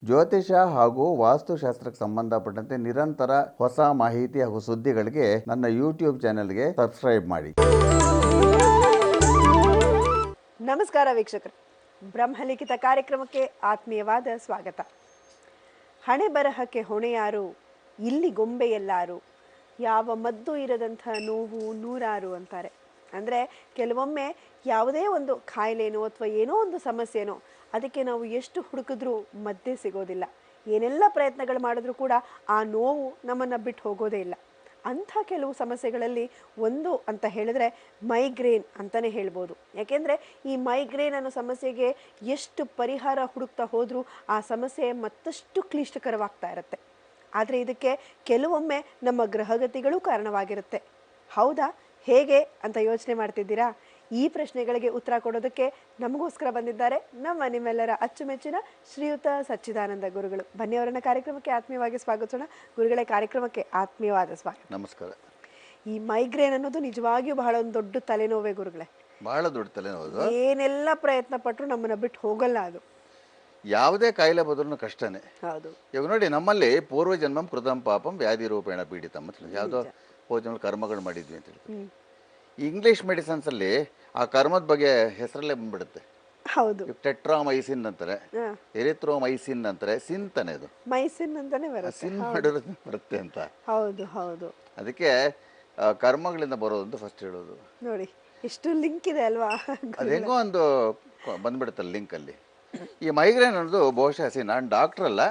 ಜ್ಯೋತಿಷ ಹಾಗೂ ವಾಸ್ತುಶಾಸ್ತ್ರಕ್ಕೆ ಸಂಬಂಧಪಟ್ಟಂತೆ ನಿರಂತರ ಹೊಸ ಮಾಹಿತಿ ಹಾಗೂ ಸುದ್ದಿಗಳಿಗೆ ನನ್ನ ಯೂಟ್ಯೂಬ್ ಚಾನೆಲ್ಗೆ ಸಬ್ಸ್ಕ್ರೈಬ್ ಮಾಡಿ. ನಮಸ್ಕಾರ ವೀಕ್ಷಕರು, ಬ್ರಹ್ಮಲಿಖಿತ ಕಾರ್ಯಕ್ರಮಕ್ಕೆ ಆತ್ಮೀಯವಾದ ಸ್ವಾಗತ. ಹಣೆ ಬರಹಕ್ಕೆ ಹೊಣೆಯಾರು, ಇಲ್ಲಿ ಗೊಂಬೆ ಎಲ್ಲಾರು, ಯಾವ ಮದ್ದು ಇರದಂಥ ನೋವು ನೂರಾರು ಅಂತಾರೆ. ಅಂದರೆ ಕೆಲವೊಮ್ಮೆ ಯಾವುದೇ ಒಂದು ಕಾಯಿಲೆನೋ ಅಥವಾ ಏನೋ ಒಂದು ಸಮಸ್ಯೆನೋ ಅದಕ್ಕೆ ನಾವು ಎಷ್ಟು ಹುಡುಕಿದ್ರೂ ಮದ್ದೇ ಸಿಗೋದಿಲ್ಲ. ಏನೆಲ್ಲ ಪ್ರಯತ್ನಗಳು ಮಾಡಿದ್ರೂ ಕೂಡ ಆ ನೋವು ನಮ್ಮನ್ನು ಬಿಟ್ಟು ಹೋಗೋದೇ ಇಲ್ಲ. ಅಂಥ ಕೆಲವು ಸಮಸ್ಯೆಗಳಲ್ಲಿ ಒಂದು ಅಂತ ಹೇಳಿದ್ರೆ ಮೈಗ್ರೇನ್ ಅಂತಲೇ ಹೇಳ್ಬೋದು. ಯಾಕೆಂದರೆ ಈ ಮೈಗ್ರೇನ್ ಅನ್ನೋ ಸಮಸ್ಯೆಗೆ ಎಷ್ಟು ಪರಿಹಾರ ಹುಡುಕ್ತಾ ಹೋದರೂ ಆ ಸಮಸ್ಯೆ ಮತ್ತಷ್ಟು ಕ್ಲಿಷ್ಟಕರವಾಗ್ತಾ ಇರುತ್ತೆ. ಆದರೆ ಇದಕ್ಕೆ ಕೆಲವೊಮ್ಮೆ ನಮ್ಮ ಗ್ರಹಗತಿಗಳು ಕಾರಣವಾಗಿರುತ್ತೆ. ಹೌದಾ, ಹೇಗೆ ಅಂತ ಯೋಚನೆ ಮಾಡ್ತಿದ್ದೀರಾ? ಈ ಪ್ರಶ್ನೆಗಳಿಗೆ ಉತ್ತರ ಕೊಡೋದಕ್ಕೆ ನಮಗೋಸ್ಕರ ಬಂದಿದ್ದಾರೆ ನಿಮ್ಮೆಲ್ಲರ ಅಚ್ಚುಮೆಚ್ಚಿನ ಶ್ರೀಯುತ ಸಚ್ಚಿದಾನಂದ ಗುರುಗಳು. ಬನ್ನಿ, ಅವರನ್ನ ಕಾರ್ಯಕ್ರಮಕ್ಕೆ ಆತ್ಮೀಯವಾಗಿ ಸ್ವಾಗತಿಸೋಣ. ಗುರುಗಳೇ, ಕಾರ್ಯಕ್ರಮಕ್ಕೆ ಆತ್ಮೀಯವಾದ ಸ್ವಾಗತ. ನಮಸ್ಕಾರ. ಈ ಮೈಗ್ರೇನ್ ಅನ್ನೋದು ನಿಜವಾಗಿಯೂ ಬಹಳ ಒಂದು ದೊಡ್ಡ ತಲೆನೋವೇ ಗುರುಗಳೇ. ಬಹಳ ದೊಡ್ಡ ತಲೆನೋವು. ಏನೆಲ್ಲ ಪ್ರಯತ್ನ ಪಟ್ಟರು ನಮ್ಮನ್ನ ಬಿಟ್ಟು ಹೋಗಲ್ಲ ಅದು. ಯಾವುದೇ ಕಾಯಿಲೆ ಬದಲು ಕಷ್ಟನೇ. ಹೌದು. ಇವಾಗ ನೋಡಿ, ನಮ್ಮಲ್ಲಿ ಪೂರ್ವ ಜನ್ಮಂ ಕೃತಂ ಪಾಪಂ ವ್ಯಾಧಿ ರೂಪೇಣ ಪೀಡಿತಂ ಅಂತ ಯಾವುದೋ ಹೋದ ಕರ್ಮಗಳು ಮಾಡಿದ್ವಿ ಅಂತ ಹೇಳಿ. ಇಂಗ್ಲಿಷ್ ಮೆಡಿಸನ್ಸ್ ಅಲ್ಲಿ ಆ ಕರ್ಮದ ಬಗ್ಗೆ ಹೆಸರಲ್ಲೇ ಬಂದ್ಬಿಡುತ್ತೆ. ಹೌದು. ಟೆಟ್ರಾಮೈಸಿನ್ ಅಂತಾರೆ, ಎರಿಥ್ರೋಮೈಸಿನ್ ಅಂತಾರೆ, ಸಿನ್ ತಾನೆ ಅದು, ಮೈಸಿನ್ ಅಂತಾನೆ ಬರುತ್ತೆ, ಸಿನ್ ಮಾಡಿರೋದು ಬರುತ್ತೆ ಅಂತ. ಹೌದು ಹೌದು. ಅದಕ್ಕೆ ಕರ್ಮಗಳಿಂದ ಬರೋದು ಫಸ್ಟ್ ಹೇಳೋದು. ನೋಡಿ ಎಷ್ಟು ಲಿಂಕ್ ಇದೆ ಅಲ್ವಾ? ಅದು ಹೆಂಗೋ ಒಂದು ಬಂದ್ಬಿಡುತ್ತಲ್ಲ ಲಿಂಕ್ ಅಲ್ಲಿ. ಈ ಮೈಗ್ರೇನ್ ಅನ್ನೋದು ಬಹುಶಃ ನಾನು ಡಾಕ್ಟರ್ ಅಲ್ಲ,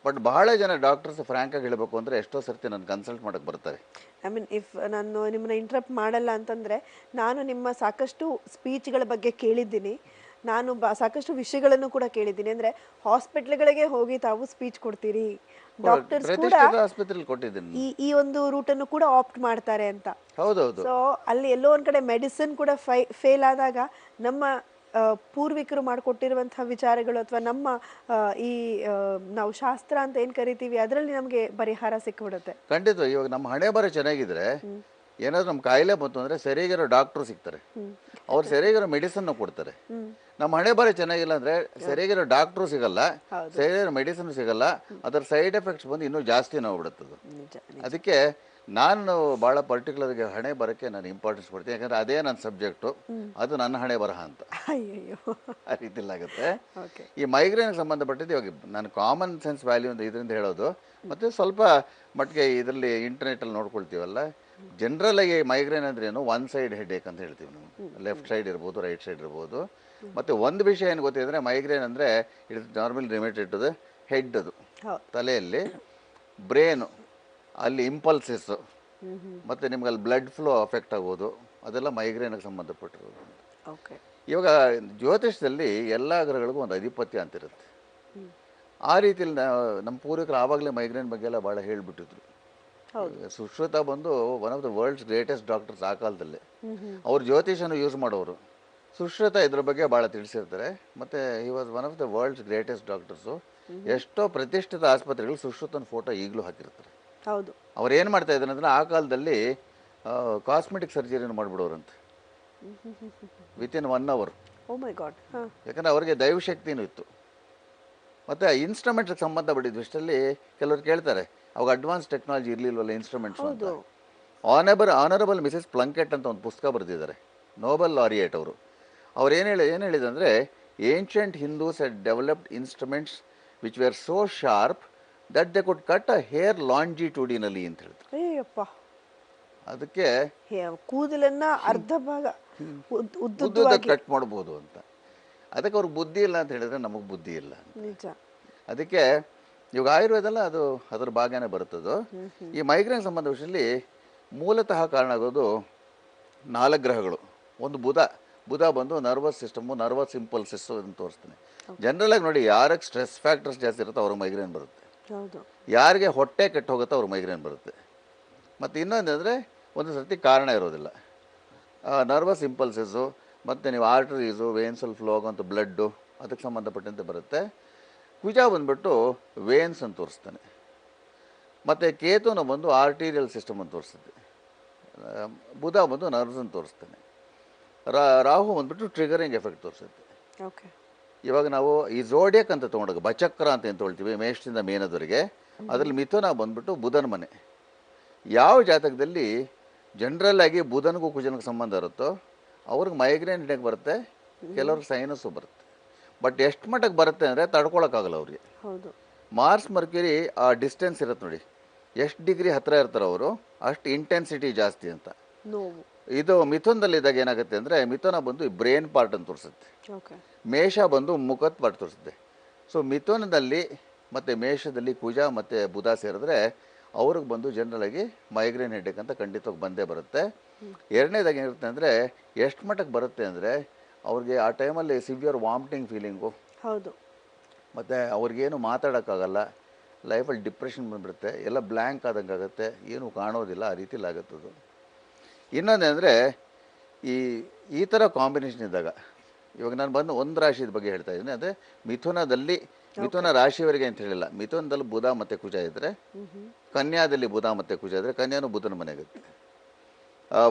ಬಟ್ ಬಹಳ ಜನ ಡಾಕ್ಟರ್ಸ್ ಫ್ರಾಂಕ್ ಆಗಿ ಹೇಳಬೇಕು ಅಂದ್ರೆ ಎಷ್ಟೋ ಸರ್ತಿ ನಾನು ಕನ್ಸಲ್ಟ್ ಮಾಡಕ್ ಬರ್ತಾರೆ. ಐ ಮೀನ್, ಇಫ್ ನಾನು ನಿಮ್ಮನ್ನ ಇಂಟ್ರಪ್ಟ್ ಮಾಡಲ್ಲ ಅಂತಂದ್ರೆ, ನಾನು ನಿಮ್ಮ ಸಾಕಷ್ಟು ಸ್ಪೀಚ್ಗಳ ಬಗ್ಗೆ ಕೇಳಿದ್ದೀನಿ. ನಾನು ಸಾಕಷ್ಟು ವಿಷಯಗಳನ್ನು ಕೂಡ ಕೇಳಿದ್ದೀನಿ. ಅಂದ್ರೆ ಹಾಸ್ಪಿಟ್ಲ್ಗಳಿಗೆ ಹೋಗಿ ತಾವು ಸ್ಪೀಚ್ ಕೊಡ್ತೀರಿ, ಡಾಕ್ಟರ್ಸ್ ಕೂಡ ಆಸ್ಪತ್ರೆಯಲ್ಲಿ ಕೊಟ್ಟಿದ್ದೀನಿ, ಈ ಒಂದು ರೂಟ್ ಅನ್ನು ಕೂಡ ಆಪ್ಟ್ ಮಾಡ್ತಾರೆ ಅಂತ. ಹೌದೌದು. ಸೊ ಅಲ್ಲಿ ಎಲ್ಲೋ ಒಂದ್ ಕಡೆ ಮೆಡಿಸಿನ್ ಕೂಡ ಫೇಲ್ ಆದಾಗ ನಮ್ಮ ಪೂರ್ವಿಕರು ಮಾಡಿಕೊಟ್ಟಿರುವಂತಹ ವಿಚಾರಗಳು ಅಥವಾ ನಮ್ಮ ಈ ನಾವು ಶಾಸ್ತ್ರ ಅಂತ ಏನ್ ಕರಿತೀವಿ ಅದರಲ್ಲಿ ನಮಗೆ ಪರಿಹಾರ ಸಿಕ್ಬಿಡುತ್ತೆ. ಖಂಡಿತ. ಇವಾಗ ನಮ್ಮ ಹಣೆ ಬರ ಚೆನ್ನಾಗಿದ್ರೆ, ಏನಾದ್ರು ನಮ್ಮ ಕಾಯಿಲೆ ಬಂತು ಅಂದ್ರೆ ಸರಿಯಾಗಿರೋ ಡಾಕ್ಟರ್ ಸಿಗ್ತಾರೆ, ಅವ್ರು ಸರಿಯಾಗಿರೋ ಮೆಡಿಸನ್ ಕೊಡ್ತಾರೆ. ನಮ್ಮ ಹಣೆ ಬರ ಚೆನ್ನಾಗಿಲ್ಲ ಅಂದ್ರೆ ಸರಿಯಾಗಿರೋ ಡಾಕ್ಟ್ರು ಸಿಗಲ್ಲ, ಸರಿಯಾಗಿರೋ ಮೆಡಿಸಿನ್ ಸಿಗಲ್ಲ, ಅದರ ಸೈಡ್ ಎಫೆಕ್ಟ್ಸ್ ಬಂದು ಇನ್ನೂ ಜಾಸ್ತಿ ನೋವು ಬಿಡುತ್ತದು. ಅದಕ್ಕೆ ನಾನು ಬಹಳ ಪರ್ಟಿಕ್ಯುಲರ್ ಆಗಿ ಹಣೆ ಬರಕ್ಕೆ ನಾನು ಇಂಪಾರ್ಟೆನ್ಸ್ ಕೊಡ್ತೀನಿ. ಯಾಕಂದ್ರೆ ಅದೇ ನನ್ನ ಸಬ್ಜೆಕ್ಟು, ಅದು ನನ್ನ ಹಣೆ ಬರಹ ಅಂತ ಆ ರೀತಿಲಾಗುತ್ತೆ. ಈ ಮೈಗ್ರೇನ್ಗೆ ಸಂಬಂಧಪಟ್ಟಿದ್ದು ಇವಾಗ ನಾನು ಕಾಮನ್ ಸೆನ್ಸ್ ವ್ಯಾಲ್ಯೂ ಅಂತ ಇದರಿಂದ ಹೇಳೋದು, ಮತ್ತೆ ಸ್ವಲ್ಪ ಮಟ್ಟಿಗೆ ಇದರಲ್ಲಿ ಇಂಟರ್ನೆಟಲ್ಲಿ ನೋಡ್ಕೊಳ್ತೀವಲ್ಲ. ಜನರಲ್ ಆಗಿ ಮೈಗ್ರೇನ್ ಅಂದ್ರೆ ಏನು, ಒನ್ ಸೈಡ್ ಹೆಡ್ ಏಕ್ ಅಂತ ಹೇಳ್ತೀವಿ ನಾವು. ಲೆಫ್ಟ್ ಸೈಡ್ ಇರ್ಬೋದು, ರೈಟ್ ಸೈಡ್ ಇರ್ಬೋದು. ಮತ್ತೆ ಒಂದು ವಿಷಯ ಏನು ಗೊತ್ತಿದ್ರೆ, ಮೈಗ್ರೇನ್ ಅಂದ್ರೆ it is normal related to the head. ಅದು ತಲೆಯಲ್ಲಿ ಬ್ರೇನು, ಅಲ್ಲಿ ಇಂಪಲ್ಸಸ್, ಮತ್ತೆ ನಿಮ್ಗೆ ಅಲ್ಲಿ ಬ್ಲಡ್ ಫ್ಲೋ ಅಫೆಕ್ಟ್ ಆಗೋದು, ಅದೆಲ್ಲ ಮೈಗ್ರೇನ್ಗೆ ಸಂಬಂಧಪಟ್ಟಿರೋದು. ಇವಾಗ ಜ್ಯೋತಿಷದಲ್ಲಿ ಎಲ್ಲ ಗ್ರಹಗಳಿಗೂ ಒಂದು ಅಧಿಪತ್ಯ ಅಂತಿರುತ್ತೆ. ಆ ರೀತಿಯಲ್ಲಿ ನಮ್ಮ ಪೂರ್ವಿಕರು ಆವಾಗಲೇ ಮೈಗ್ರೇನ್ ಬಗ್ಗೆ ಎಲ್ಲ ಭಾಳ ಹೇಳ್ಬಿಟ್ಟಿದ್ರು. ಸುಶ್ರುತ ಬಂದು one of the world's greatest doctors ಆ ಕಾಲದಲ್ಲಿ. ಅವ್ರು ಜ್ಯೋತಿಷನ್ನು ಯೂಸ್ ಮಾಡೋರು. ಸುಶ್ರುತ ಇದ್ರ ಬಗ್ಗೆ ಭಾಳ ತಿಳಿಸಿರ್ತಾರೆ. ಮತ್ತೆ he was one of the world's greatest doctors. ಎಷ್ಟೋ ಪ್ರತಿಷ್ಠಿತ ಆಸ್ಪತ್ರೆಗಳು ಸುಶ್ರುತನ ಫೋಟೋ ಈಗಲೂ ಹಾಕಿರ್ತಾರೆ. ಹೌದು. ಅವ್ರು ಏನು ಮಾಡ್ತಾ ಇದ್ದಾರೆ ಅಂದ್ರೆ, ಆ ಕಾಲದಲ್ಲಿ ಕಾಸ್ಮೆಟಿಕ್ ಸರ್ಜರಿನ ಮಾಡಿಬಿಡೋರಂತ ವಿತಿನ್ 1 hour. ಯಾಕಂದ್ರೆ ಅವ್ರಿಗೆ ದೈವಶಕ್ತಿನೂ ಇತ್ತು. ಮತ್ತೆ ಇನ್ಸ್ಟ್ರೂಮೆಂಟ್ಗೆ ಸಂಬಂಧಪಟ್ಟಿದ್ದು ಇಷ್ಟರಲ್ಲಿ ಕೆಲವರು ಕೇಳ್ತಾರೆ, ಅವಾಗ ಅಡ್ವಾನ್ಸ್ ಟೆಕ್ನಾಲಜಿ ಇರಲಿಲ್ವಲ್ಲ ಇನ್ಸ್ಟ್ರೂಮೆಂಟ್ಸ್ ಅಂತ. ಆನರಬಲ್ ಮಿಸಸ್ ಪ್ಲಂಕೆಟ್ ಅಂತ ಒಂದು ಪುಸ್ತಕ ಬರೆದಿದ್ದಾರೆ, ನೋಬೆಲ್ ಲಾರಿಯೇಟ್ ಅವರು. ಅವ್ರು ಏನು ಹೇಳಿದಂದರೆ, ancient Hindus had developed instruments which were so sharp that they could cut a hair longitudinally ಅಂತ ಹೇಳ್ತಾರೆ. ಅದಕ್ಕೆ ಕೂದಲನ್ನ ಅರ್ಧ ಭಾಗ ಕಟ್ ಮಾಡಬಹುದು ಅಂತ. ಅದಕ್ಕೆ ಅವ್ರಿಗೆ ಬುದ್ಧಿ ಇಲ್ಲ ಅಂತ ಹೇಳಿದ್ರೆ ನಮಗೆ ಬುದ್ಧಿ ಇಲ್ಲ. ಅದಕ್ಕೆ ಇವಾಗ ಆಯುರ್ವೇದಲ್ಲ ಅದು ಅದರ ಭಾಗನೇ ಬರುತ್ತದು. ಈ ಮೈಗ್ರೇನ್ ಸಂಬಂಧ ವಿಷಯದಲ್ಲಿ ಮೂಲತಃ ಕಾರಣ ಆಗೋದು 4 ಗ್ರಹಗಳು. ಒಂದು ಬುಧ ಬಂದು ನರ್ವಸ್ ಸಿಸ್ಟಮು, ನರ್ವಸ್ ಇಂಪಲ್ಸಸ್ ಅಂತ ತೋರಿಸ್ತಾನೆ. ಜನರಲ್ ಆಗಿ ನೋಡಿ, ಯಾರಿಗೆ ಸ್ಟ್ರೆಸ್ ಫ್ಯಾಕ್ಟರ್ಸ್ ಜಾಸ್ತಿ ಇರುತ್ತೋ ಅವ್ರಿಗೆ ಮೈಗ್ರೇನ್ ಬರುತ್ತೆ. ಯಾರಿಗೆ ಹೊಟ್ಟೆ ಕೆಟ್ಟು ಹೋಗುತ್ತೋ ಅವ್ರಿಗೆ ಮೈಗ್ರೇನ್ ಬರುತ್ತೆ. ಮತ್ತು ಇನ್ನೊಂದಂದರೆ, ಒಂದು ಸರ್ತಿ ಕಾರಣ ಇರೋದಿಲ್ಲ. ನರ್ವಸ್ ಇಂಪಲ್ಸಸ್ಸು, ಮತ್ತು ನೀವು ಆರ್ಟರೀಸು, ವೇನ್ಸಲ್ಲಿ ಫ್ಲೋ ಆಗೋಂಥ ಬ್ಲಡ್ಡು, ಅದಕ್ಕೆ ಸಂಬಂಧಪಟ್ಟಂತೆ ಬರುತ್ತೆ. ಕುಜ ಬಂದುಬಿಟ್ಟು ವೇನ್ಸ್ ಅಂತ ತೋರಿಸ್ತಾನೆ. ಮತ್ತು ಕೇತುನ ಬಂದು ಆರ್ಟೀರಿಯಲ್ ಸಿಸ್ಟಮ್ ಅಂತ ತೋರಿಸುತ್ತೆ. ಬುಧ ಬಂದು ನರ್ವ್ಸ್ ಅಂತ ತೋರಿಸ್ತಾನೆ. ರಾಹು ಬಂದುಬಿಟ್ಟು ಟ್ರಿಗರಿಂಗ್ ಎಫೆಕ್ಟ್ ತೋರಿಸುತ್ತೆ. ಇವಾಗ ನಾವು ಈ ಝೋಡಿಯಕ್ ಅಂತ ತೊಗೊಂಡಾಗ ಬಚಕ್ರ ಅಂತ ಏನು ತೊಗೊಳ್ತೀವಿ, ಮೇಷದಿಂದ ಮೀನದವರೆಗೆ, ಅದರಲ್ಲಿ ಮಿಥುನ ಬಂದ್ಬಿಟ್ಟು ಬುಧನ ಮನೆ. ಯಾವ ಜಾತಕದಲ್ಲಿ ಜನರಲ್ ಆಗಿ ಬುಧನಿಗೂ ಕುಜನಿಗೂ ಸಂಬಂಧ ಇರುತ್ತೋ ಅವ್ರಿಗೆ ಮೈಗ್ರೇನ್ ಹೆಡ್ಡೇಕ್ ಬರುತ್ತೆ, ಕೆಲವ್ರಿಗೆ ಸೈನಸ್ಸು ಬರುತ್ತೆ. ಬಟ್ ಎಷ್ಟು ಮಟ್ಟಕ್ಕೆ ಬರುತ್ತೆ ಅಂದರೆ ತಡ್ಕೊಳಕ್ಕಾಗಲ್ಲ ಅವ್ರಿಗೆ. ಹೌದು. ಮಾರ್ಸ್ ಮರ್ಕ್ಯುರಿ ಆ ಡಿಸ್ಟೆನ್ಸ್ ಇರುತ್ತೆ ನೋಡಿ, ಎಷ್ಟು ಡಿಗ್ರಿ ಹತ್ತಿರ ಇರ್ತಾರೆ ಅವರು ಅಷ್ಟು ಇಂಟೆನ್ಸಿಟಿ ಜಾಸ್ತಿ ಅಂತ. ನೋವು. ಇದು ಮಿಥುನದಲ್ಲಿದ್ದಾಗ ಏನಾಗುತ್ತೆ ಅಂದರೆ ಮಿಥುನ ಬಂದು ಬ್ರೇನ್ ಪಾರ್ಟ್ ಅಂತ ತೋರಿಸುತ್ತೆ, ಓಕೆ. ಮೇಷ ಬಂದು ಮುಖದ ಪಾರ್ಟ್ ತೋರಿಸುತ್ತೆ. ಸೊ ಮಿಥುನದಲ್ಲಿ ಮತ್ತು ಮೇಷದಲ್ಲಿ ಕುಜ ಮತ್ತು ಬುಧ ಸೇರಿದ್ರೆ ಅವ್ರಿಗೆ ಬಂದು ಜನರಲಾಗಿ ಮೈಗ್ರೇನ್ ಹೆಡ್ಡೇಕ್ ಅಂತ ಖಂಡಿತವಾಗಿ ಬಂದೇ ಬರುತ್ತೆ. ಎರಡನೇದಾಗಿ ಏನಿರುತ್ತೆ ಅಂದರೆ ಎಷ್ಟು ಮಟ್ಟಕ್ಕೆ ಬರುತ್ತೆ ಅಂದರೆ ಅವ್ರಿಗೆ ಆ ಟೈಮಲ್ಲಿ ಸಿವಿಯರ್ ವಾಮಿಟಿಂಗ್ ಫೀಲಿಂಗು, ಹೌದು, ಮತ್ತು ಅವ್ರಿಗೇನು ಮಾತಾಡೋಕ್ಕಾಗಲ್ಲ, ಲೈಫಲ್ಲಿ ಡಿಪ್ರೆಷನ್ ಬಂದುಬಿಡುತ್ತೆ, ಎಲ್ಲ ಬ್ಲ್ಯಾಂಕ್ ಆದಂಗೆ ಆಗುತ್ತೆ, ಏನೂ ಕಾಣೋದಿಲ್ಲ, ಆ ರೀತಿಲಿ ಆಗುತ್ತದು. ಇನ್ನೊಂದೇನೆಂದರೆ ಈ ಥರ ಕಾಂಬಿನೇಷನ್ ಇದ್ದಾಗ, ಇವಾಗ ನಾನು ಬಂದು ಒಂದು ರಾಶಿದ ಬಗ್ಗೆ ಹೇಳ್ತಾ ಇದ್ದೀನಿ, ಅಂದರೆ ಮಿಥುನದಲ್ಲಿ ಮಿಥುನ ರಾಶಿಯವರಿಗೆ ಅಂತ ಹೇಳಿಲ್ಲ, ಮಿಥುನದಲ್ಲಿ ಬುಧ ಮತ್ತು ಕುಜ ಇದ್ದರೆ, ಕನ್ಯಾದಲ್ಲಿ ಬುಧ ಮತ್ತು ಕುಜ ಇದ್ದರೆ ಕನ್ಯಾನು ಬುಧನ ಮನೆಗುತ್ತೆ.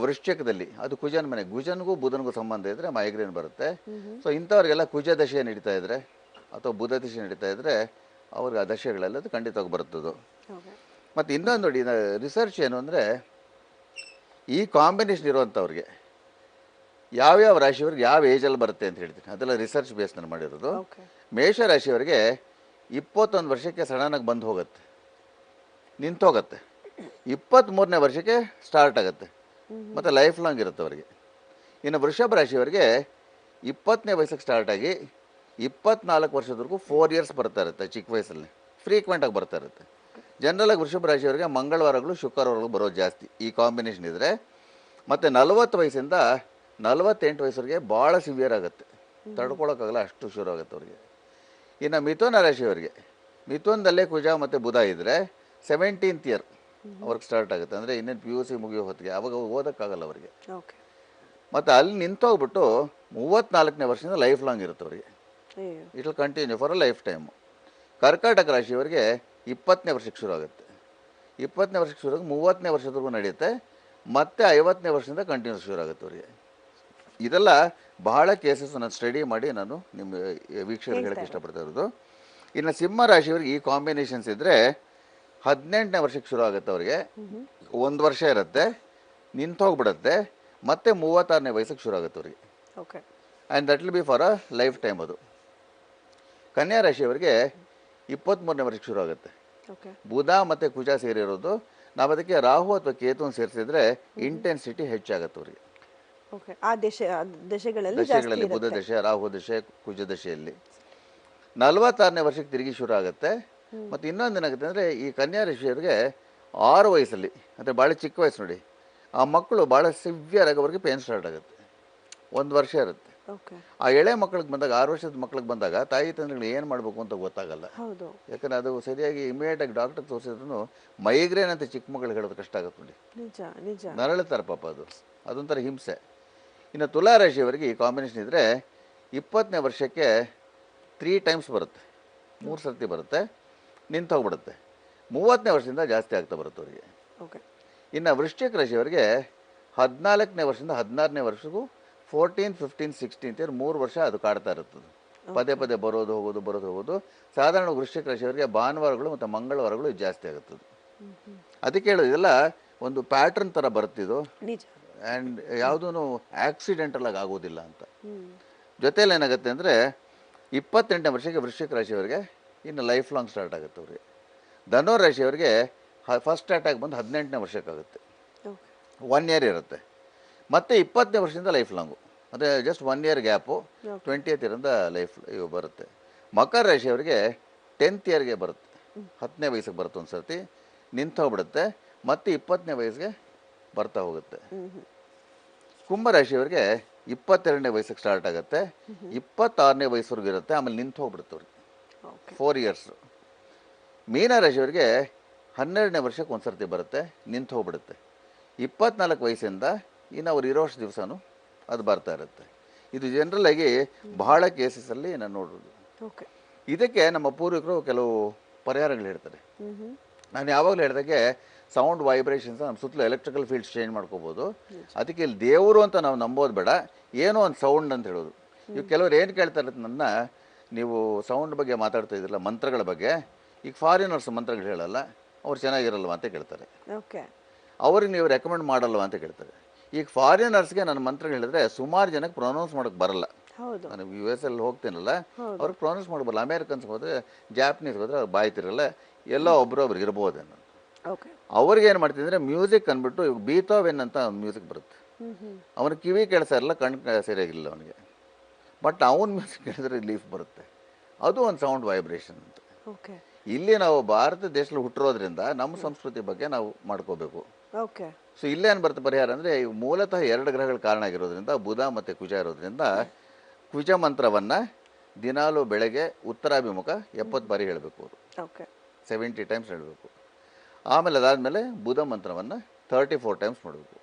ವೃಶ್ಚಿಕದಲ್ಲಿ ಅದು ಕುಜನ ಮನೆ, ಕುಜನಿಗೂ ಬುಧನಿಗೂ ಸಂಬಂಧ ಇದ್ದರೆ ಮೈಗ್ರೇನ್ ಬರುತ್ತೆ. ಸೊ ಇಂಥವ್ರಿಗೆಲ್ಲ ಕುಜ ದಶೆ ನಡೀತಾ ಇದ್ದರೆ ಅಥವಾ ಬುಧ ದಶೆ ನಡೀತಾ ಇದ್ದರೆ ಅವ್ರಿಗೆ ಆ ದಶೆಗಳೆಲ್ಲ ಅದು ಖಂಡಿತವಾಗಿ ಬರುತ್ತದು. ಮತ್ತು ಇನ್ನೊಂದು ನೋಡಿ, ರಿಸರ್ಚ್ ಏನು ಅಂದರೆ ಈ ಕಾಂಬಿನೇಷನ್ ಇರುವಂಥವ್ರಿಗೆ ಯಾವ್ಯಾವ ರಾಶಿಯವ್ರಿಗೆ ಯಾವ ಏಜಲ್ಲಿ ಬರುತ್ತೆ ಅಂತ ಹೇಳ್ತೀನಿ, ಅದೆಲ್ಲ ರಿಸರ್ಚ್ ಬೇಸ್ ನಾನು ಮಾಡಿರೋದು. ಮೇಷ ರಾಶಿಯವರಿಗೆ 21 ವರ್ಷಕ್ಕೆ ಸಡನ್ನಾಗಿ ಬಂದು ಹೋಗುತ್ತೆ, ನಿಂತೋಗುತ್ತೆ. 23ನೇ ವರ್ಷಕ್ಕೆ ಸ್ಟಾರ್ಟ್ ಆಗುತ್ತೆ, ಮತ್ತು ಲೈಫ್ ಲಾಂಗ್ ಇರುತ್ತೆ ಅವರಿಗೆ. ಇನ್ನು ವೃಷಭ ರಾಶಿಯವರಿಗೆ 20ನೇ ವಯಸ್ಸಿಗೆ ಸ್ಟಾರ್ಟ್ ಆಗಿ 24 ವರ್ಷದವರೆಗೂ 4 ಇಯರ್ಸ್ ಬರ್ತಾ ಇರುತ್ತೆ, ಚಿಕ್ಕ ವಯಸ್ಸಲ್ಲಿ ಫ್ರೀಕ್ವೆಂಟಾಗಿ ಬರ್ತಾ ಇರುತ್ತೆ. ಜನರಲಾಗಿ ವೃಷಭ ರಾಶಿಯವರಿಗೆ ಮಂಗಳವಾರಗಳು ಶುಕ್ರವಾರಗಳು ಬರೋದು ಜಾಸ್ತಿ ಈ ಕಾಂಬಿನೇಷನ್ ಇದ್ದರೆ. ಮತ್ತು 40 ವಯಸ್ಸಿಂದ 48 ವಯಸ್ಸವರೆಗೆ ಭಾಳ ಸಿವಿಯರ್ ಆಗುತ್ತೆ, ತಡ್ಕೊಳಕ್ಕಾಗಲ್ಲ, ಅಷ್ಟು ಶುರು ಆಗುತ್ತೆ ಅವ್ರಿಗೆ. ಇನ್ನು ಮಿಥುನ ರಾಶಿಯವರಿಗೆ ಮಿಥುನದಲ್ಲೇ ಕುಜ ಮತ್ತು ಬುಧ ಇದ್ದರೆ 17th ಇಯರ್ ಅವ್ರಿಗೆ ಸ್ಟಾರ್ಟ್ ಆಗುತ್ತೆ, ಅಂದರೆ ಇನ್ನೇನು PUC ಮುಗಿಯೋ ಹೊತ್ತಿಗೆ, ಆವಾಗ ಓದೋಕ್ಕಾಗಲ್ಲ ಅವರಿಗೆ. ಮತ್ತು ಅಲ್ಲಿ ನಿಂತೋಗ್ಬಿಟ್ಟು 34ನೇ ವರ್ಷದಿಂದ ಲೈಫ್ ಲಾಂಗ್ ಇರುತ್ತೆ ಅವರಿಗೆ, it will continue for a life time. ಕರ್ಕಾಟಕ ರಾಶಿಯವರಿಗೆ 20ನೇ ವರ್ಷಕ್ಕೆ ಶುರು ಆಗುತ್ತೆ, 20ನೇ ವರ್ಷಕ್ಕೆ ಶುರು ಆಗಿ 30ನೇ ವರ್ಷದವರೆಗೂ ನಡೆಯುತ್ತೆ, ಮತ್ತು 50ನೇ ವರ್ಷದಿಂದ ಕಂಟಿನ್ಯೂಸ್ ಶುರು ಆಗುತ್ತೆ ಅವರಿಗೆ. ಇದೆಲ್ಲ ಬಹಳ ಕೇಸಸ್ ನಾನು ಸ್ಟಡಿ ಮಾಡಿ ನಾನು ನಿಮ್ಮ ವೀಕ್ಷಕರಿಗೆ ಹೇಳಕ್ಕೆ ಇಷ್ಟಪಡ್ತಾ ಇರೋದು. ಇನ್ನು ಸಿಂಹ ರಾಶಿಯವರಿಗೆ ಈ ಕಾಂಬಿನೇಷನ್ಸ್ ಇದ್ದರೆ 18ನೇ ವರ್ಷಕ್ಕೆ ಶುರು ಆಗುತ್ತೆ ಅವರಿಗೆ, 1 ವರ್ಷ ಇರುತ್ತೆ, ನಿಂತೋಗ್ಬಿಡುತ್ತೆ, ಮತ್ತೆ 36ನೇ ವಯಸ್ಸಿಗೆ ಶುರು ಆಗುತ್ತೆ ಅವರಿಗೆ. And that will be for a life time ಅದು. ಕನ್ಯಾ ರಾಶಿಯವರಿಗೆ 23ನೇ ವರ್ಷಕ್ಕೆ ಶುರು ಆಗುತ್ತೆ. ಬುಧ ಮತ್ತು ಕುಜ ಸೇರಿರೋದು, ನಾವು ಅದಕ್ಕೆ ರಾಹು ಅಥವಾ ಕೇತುನ ಸೇರಿಸಿದ್ರೆ ಇಂಟೆನ್ಸಿಟಿ ಹೆಚ್ಚಾಗುತ್ತೆ ಅವರಿಗೆ. ದಶೆಗಳಲ್ಲಿ ಬುಧ ದಶೆ, ರಾಹು ದಶೆ, ಕುಜ ದಶೆಯಲ್ಲಿ 46ನೇ ವರ್ಷಕ್ಕೆ ತಿರುಗಿ ಶುರು ಆಗುತ್ತೆ. ಮತ್ತು ಇನ್ನೊಂದು ಏನಾಗುತ್ತೆ ಅಂದರೆ ಈ ಕನ್ಯಾ ರಾಶಿಯವರಿಗೆ 6 ವಯಸ್ಸಲ್ಲಿ, ಅಂದರೆ ಭಾಳ ಚಿಕ್ಕ ವಯಸ್ಸು ನೋಡಿ, ಆ ಮಕ್ಕಳು ಭಾಳ ಸಿವಿಯರ್ ಆಗಿ ಅವ್ರಿಗೆ ಪೇನ್ ಸ್ಟಾರ್ಟ್ ಆಗುತ್ತೆ, 1 ವರ್ಷ ಇರುತ್ತೆ. ಆ ಎಳೆ ಮಕ್ಕಳಿಗೆ ಬಂದಾಗ, 6 ವರ್ಷದ ಮಕ್ಕಳಿಗೆ ಬಂದಾಗ ತಾಯಿ ತಂದೆಗಳು ಏನು ಮಾಡಬೇಕು ಅಂತ ಗೊತ್ತಾಗಲ್ಲ. ಯಾಕಂದರೆ ಅದು ಸರಿಯಾಗಿ ಇಮಿಡಿಯೇಟಾಗಿ ಡಾಕ್ಟರ್ ತೋರಿಸಿದ್ರು ಮೈಗ್ರೇನ್ ಅಂತ ಚಿಕ್ಕ ಮಕ್ಕಳಿಗೆ ಹೇಳೋದು ಕಷ್ಟ ಆಗುತ್ತೆ ನೋಡಿ, ನರಳುತ್ತಾರೆ ಪಾಪ, ಅದೊಂಥರ ಹಿಂಸೆ. ಇನ್ನು ತುಲಾ ರಾಶಿಯವರಿಗೆ ಈ ಕಾಂಬಿನೇಷನ್ ಇದ್ದರೆ 20ನೇ ವರ್ಷಕ್ಕೆ 3 ಟೈಮ್ಸ್ ಬರುತ್ತೆ, 3 ಸರ್ತಿ ಬರುತ್ತೆ, ನಿಂತು ಹೋಗ್ಬಿಡುತ್ತೆ, 30ನೇ ವರ್ಷದಿಂದ ಜಾಸ್ತಿ ಆಗ್ತಾ ಬರುತ್ತೆ ಅವರಿಗೆ. ಇನ್ನು ವೃಶ್ಚಿಕ ರಾಶಿಯವರಿಗೆ 14ನೇ ವರ್ಷದಿಂದ 16ನೇ ವರ್ಷಕ್ಕೂ 14, 15, 16 3 ವರ್ಷ ಅದು ಕಾಡ್ತಾ ಇರುತ್ತದೆ, ಪದೇ ಪದೇ ಬರೋದು ಹೋಗೋದು. ಸಾಧಾರಣ ವೃಶ್ಚಿಕ ರಾಶಿಯವರಿಗೆ ಭಾನುವಾರಗಳು ಮತ್ತು ಮಂಗಳವಾರಗಳು ಜಾಸ್ತಿ ಆಗುತ್ತದೆ. ಅದಕ್ಕೆ ಹೇಳೋದು ಇದೆಲ್ಲ ಒಂದು ಪ್ಯಾಟ್ರನ್ ಥರ ಬರುತ್ತಿದ್ದು, ಆ್ಯಂಡ್ ಯಾವುದೂ ಆಕ್ಸಿಡೆಂಟಲ್ ಆಗಿ ಆಗೋದಿಲ್ಲ ಅಂತ. ಜೊತೆಯಲ್ಲಿ ಏನಾಗುತ್ತೆ ಅಂದರೆ 28ನೇ ವರ್ಷಕ್ಕೆ ವೃಶ್ಚಿಕ ರಾಶಿಯವರಿಗೆ ಇನ್ನು ಲೈಫ್ ಲಾಂಗ್ ಸ್ಟಾರ್ಟ್ ಆಗುತ್ತೆ ಅವ್ರಿಗೆ. ಧನು ರಾಶಿಯವರಿಗೆ ಫಸ್ಟ್ ಅಟ್ಯಾಕ್ ಬಂದು 18ನೇ ವರ್ಷಕ್ಕಾಗುತ್ತೆ, 1 ಇಯರ್ ಇರುತ್ತೆ, ಮತ್ತು 20ನೇ ವರ್ಷದಿಂದ ಲೈಫ್ ಲಾಂಗು, ಅಂದರೆ ಜಸ್ಟ್ 1 ಇಯರ್ ಗ್ಯಾಪು, 20th ಇಯರಿಂದ ಲೈಫ್ ಬರುತ್ತೆ. ಮಕರ ರಾಶಿಯವರಿಗೆ 10th ಇಯರ್ಗೆ ಬರುತ್ತೆ, 10ನೇ ವಯಸ್ಸಿಗೆ ಬರುತ್ತೆ ಒಂದು ಸರ್ತಿ, ನಿಂತು ಹೋಗ್ಬಿಡುತ್ತೆ, ಮತ್ತು 20ನೇ ವಯಸ್ಸಿಗೆ ಬರ್ತಾ ಹೋಗುತ್ತೆ. ಕುಂಭರಾಶಿಯವರಿಗೆ 22ನೇ ವಯಸ್ಸಿಗೆ ಸ್ಟಾರ್ಟ್ ಆಗುತ್ತೆ, 26ನೇ ವಯಸ್ಸವರೆಗೂ ಇರುತ್ತೆ, ಆಮೇಲೆ ನಿಂತು ಹೋಗ್ಬಿಡುತ್ತೆ ಅವ್ರಿಗೆ, 4 ಇಯರ್ಸ್. ಮೀನರಾಶಿಯವರಿಗೆ 12ನೇ ವರ್ಷಕ್ಕೆ ಒಂದು ಸರ್ತಿ ಬರುತ್ತೆ, ನಿಂತು ಹೋಗ್ಬಿಡುತ್ತೆ, 24 ವಯಸ್ಸಿಂದ ಇನ್ನು ಅವ್ರು ಇರೋಷ್ಟು ದಿವಸನೂ ಅದು ಬರ್ತಾ ಇರುತ್ತೆ. ಇದು ಜನರಲಾಗಿ ಬಹಳ ಕೇಸಸಲ್ಲಿ ನಾನು ನೋಡೋದು. ಇದಕ್ಕೆ ನಮ್ಮ ಪೂರ್ವಿಕರು ಕೆಲವು ಪರಿಹಾರಗಳು ಹೇಳ್ತಾರೆ. ನಾನು ಯಾವಾಗಲೂ ಹೇಳಿದಾಗೆ ಸೌಂಡ್ ವೈಬ್ರೇಷನ್ಸ್ ನಮ್ಮ ಸುತ್ತಲೂ ಎಲೆಕ್ಟ್ರಿಕಲ್ ಫೀಲ್ಡ್ಸ್ ಚೇಂಜ್ ಮಾಡ್ಕೋಬೋದು. ಅದಕ್ಕೆ ಇಲ್ಲಿ ದೇವರು ಅಂತ ನಾವು ನಂಬೋದು ಬೇಡ, ಏನೋ ಒಂದು ಸೌಂಡ್ ಅಂತ ಹೇಳೋದು. ಇವು ಕೆಲವ್ರು ಏನು ಕೇಳ್ತಾರೆ ನನ್ನ, ನೀವು ಸೌಂಡ್ ಬಗ್ಗೆ ಮಾತಾಡ್ತಾ ಇದ್ರಲ್ಲ, ಮಂತ್ರಗಳ ಬಗ್ಗೆ, ಈಗ ಫಾರಿನರ್ಸ್ ಮಂತ್ರಗಳು ಹೇಳಲ್ಲ, ಅವ್ರು ಚೆನ್ನಾಗಿರಲ್ವ ಅಂತ ಕೇಳ್ತಾರೆ. ಓಕೆ. ಅವ್ರಿಗೆ ನೀವು ರೆಕಮೆಂಡ್ ಮಾಡಲ್ವ ಅಂತ ಕೇಳ್ತಾರೆ. ಈಗ ಫಾರಿನರ್ಸ್ಗೆ ನನ್ನ ಮಂತ್ರಗಳು ಹೇಳಿದ್ರೆ ಸುಮಾರು ಜನಕ್ಕೆ ಪ್ರೊನೌನ್ಸ್ ಮಾಡೋಕ್ಕೆ ಬರಲ್ಲ. ಹೌದು. ನಾನು ಯು ಎಸ್ ಅಲ್ಲಿ ಹೋಗ್ತೀನಲ್ಲ, ಹೌದು. ಅವ್ರಿಗೆ ಪ್ರೊನೌನ್ಸ್ ಮಾಡೋಕೆ ಬರಲ್ಲ. ಅಮೇರಿಕನ್ಸ್ ಹೋದರೆ, ಜಾಪನೀಸ್ ಹೋದರೆ ಅವ್ರು ಬಾಯ್ತಿರಲ್ಲ, ಎಲ್ಲೋ ಒಬ್ರು ಇರ್ಬೋದೇನೋ. ಓಕೆ. ಅವ್ರಿಗೆ ಏನು ಮಾಡ್ತೀನಿ ಅಂದರೆ ಮ್ಯೂಸಿಕ್ ಅಂದ್ಬಿಟ್ಟು ಇವಾಗ ಬೀತೋವೆನ್ ಅಂತ ಒಂದು ಮ್ಯೂಸಿಕ್ ಬರುತ್ತೆ. ಅವನ ಕಿವಿ ಕೇಳಿಸ್ತಾ ಇರಲ್ಲ, ಕಣ್ಣು ಸರಿಯಾಗಿಲ್ಲ ಅವನಿಗೆ, ಬಟ್ ಅವನ ಮ್ಯೂಸಿಕ್ ಕೇಳಿದ್ರೆ ರಿಲೀಫ್ ಬರುತ್ತೆ. ಅದು ಒಂದು ಸೌಂಡ್ ವೈಬ್ರೇಷನ್ ಅಂತ. ಓಕೆ. ಇಲ್ಲಿ ನಾವು ಭಾರತ ದೇಶದಲ್ಲಿ ಹುಟ್ಟಿರೋದ್ರಿಂದ ನಮ್ಮ ಸಂಸ್ಕೃತಿ ಬಗ್ಗೆ ನಾವು ಮಾಡ್ಕೋಬೇಕು. ಓಕೆ. ಸೊ ಇಲ್ಲೇನು ಬರುತ್ತೆ ಪರಿಹಾರ ಅಂದರೆ, ಮೂಲತಃ 2 ಗ್ರಹಗಳ ಕಾರಣ ಆಗಿರೋದ್ರಿಂದ, ಬುಧ ಮತ್ತು ಕುಜ ಇರೋದ್ರಿಂದ, ಕುಜ ಮಂತ್ರವನ್ನು ದಿನಾಲೂ ಬೆಳಗ್ಗೆ ಉತ್ತರಾಭಿಮುಖ 70 ಬಾರಿ ಹೇಳಬೇಕು ಅವರು. ಓಕೆ. 70 ಟೈಮ್ಸ್ ಹೇಳಬೇಕು. ಆಮೇಲೆ ಅದಾದಮೇಲೆ ಬುಧ ಮಂತ್ರವನ್ನು 34 ಟೈಮ್ಸ್ ಮಾಡಬೇಕು.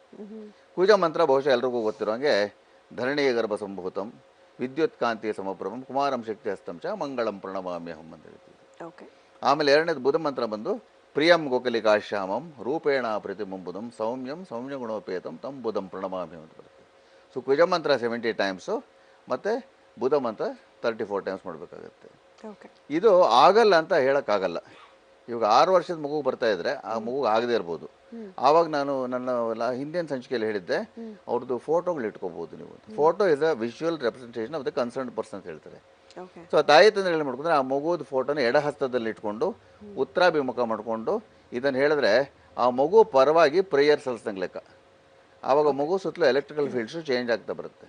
ಕುಜ ಮಂತ್ರ ಬಹುಶಃ ಎಲ್ರಿಗೂ ಗೊತ್ತಿರೋ ಹಾಗೆ, ಧರಣೀಯ ಗರ್ಭ ಸಂಭೂತಂ ವಿದ್ಯುತ್ ಕಾಂತಿ ಸಮಪ್ರಭಂ ಕುಮಾರಂ ಶಕ್ತಿ ಹಸ್ತಂ ಚ ಮಂಗಳಂ ಪ್ರಣಮಾಮ್ಯಹಂ ಅಂತ ಹೇಳ್ತೀವಿ. ಓಕೆ. ಆಮೇಲೆ 2ನೇದು ಬುಧ ಮಂತ್ರ ಬಂದು ಪ್ರಿಯಂ ಗೋಕಲಿಕಾಶ್ಯಾಮಂ ರೂಪೇಣ ಪ್ರತಿಮಂಬುದಂ ಸೌಮ್ಯಂ ಸೌಮ್ಯ ಗುಣೋಪೇತಂ ತಂ ಬುಧಂ ಪ್ರಣಮಾಮ್ಯಹಂ ಅಂತ ಬರುತ್ತೆ. ಸೊ ಕುಜ ಮಂತ್ರ 70 ಟೈಮ್ಸು ಮತ್ತು ಬುಧ ಮಂತ್ರ 34 ಟೈಮ್ಸ್ ಮಾಡಬೇಕಾಗತ್ತೆ. ಓಕೆ. ಇದು ಆಗಲ್ಲ ಅಂತ ಹೇಳೋಕ್ಕಾಗಲ್ಲ. ಇವಾಗ 6 ವರ್ಷದ ಮಗು ಬರ್ತಾ ಇದ್ರೆ ಆ ಮಗು ಆಗದೇ ಇರ್ಬೋದು. ಆವಾಗ ನಾನು ನನ್ನ ಹಿಂದಿನ ಸಂಚಿಕೆಯಲ್ಲಿ ಹೇಳಿದ್ದೆ, ಅವ್ರದ್ದು ಫೋಟೋಗಳು ಇಟ್ಕೋಬಹುದು ನೀವು. Photo is a visual representation of the concern person ಅಂತ ಹೇಳ್ತಾರೆ. ಸೊ ಆ ತಾಯಿ ತಂದೆ ಹೇಳಿ ಮಾಡ್ಕೊಂಡ್ರೆ, ಆ ಮಗುದ ಫೋಟೋನ ಎಡಹಸ್ತದಲ್ಲಿ ಇಟ್ಕೊಂಡು ಉತ್ತರಾಭಿಮುಖ ಮಾಡಿಕೊಂಡು ಇದನ್ನು ಹೇಳಿದ್ರೆ ಆ ಮಗು ಪರವಾಗಿ ಪ್ರೇಯರ್ ಸಲ್ಲಿಸ್ದಂಗೆ ಲೆಕ್ಕ. ಆವಾಗ ಮಗು ಸುತ್ತಲೂ ಎಲೆಕ್ಟ್ರಿಕಲ್ ಫೀಲ್ಡ್ಸು ಚೇಂಜ್ ಆಗ್ತಾ ಬರುತ್ತೆ.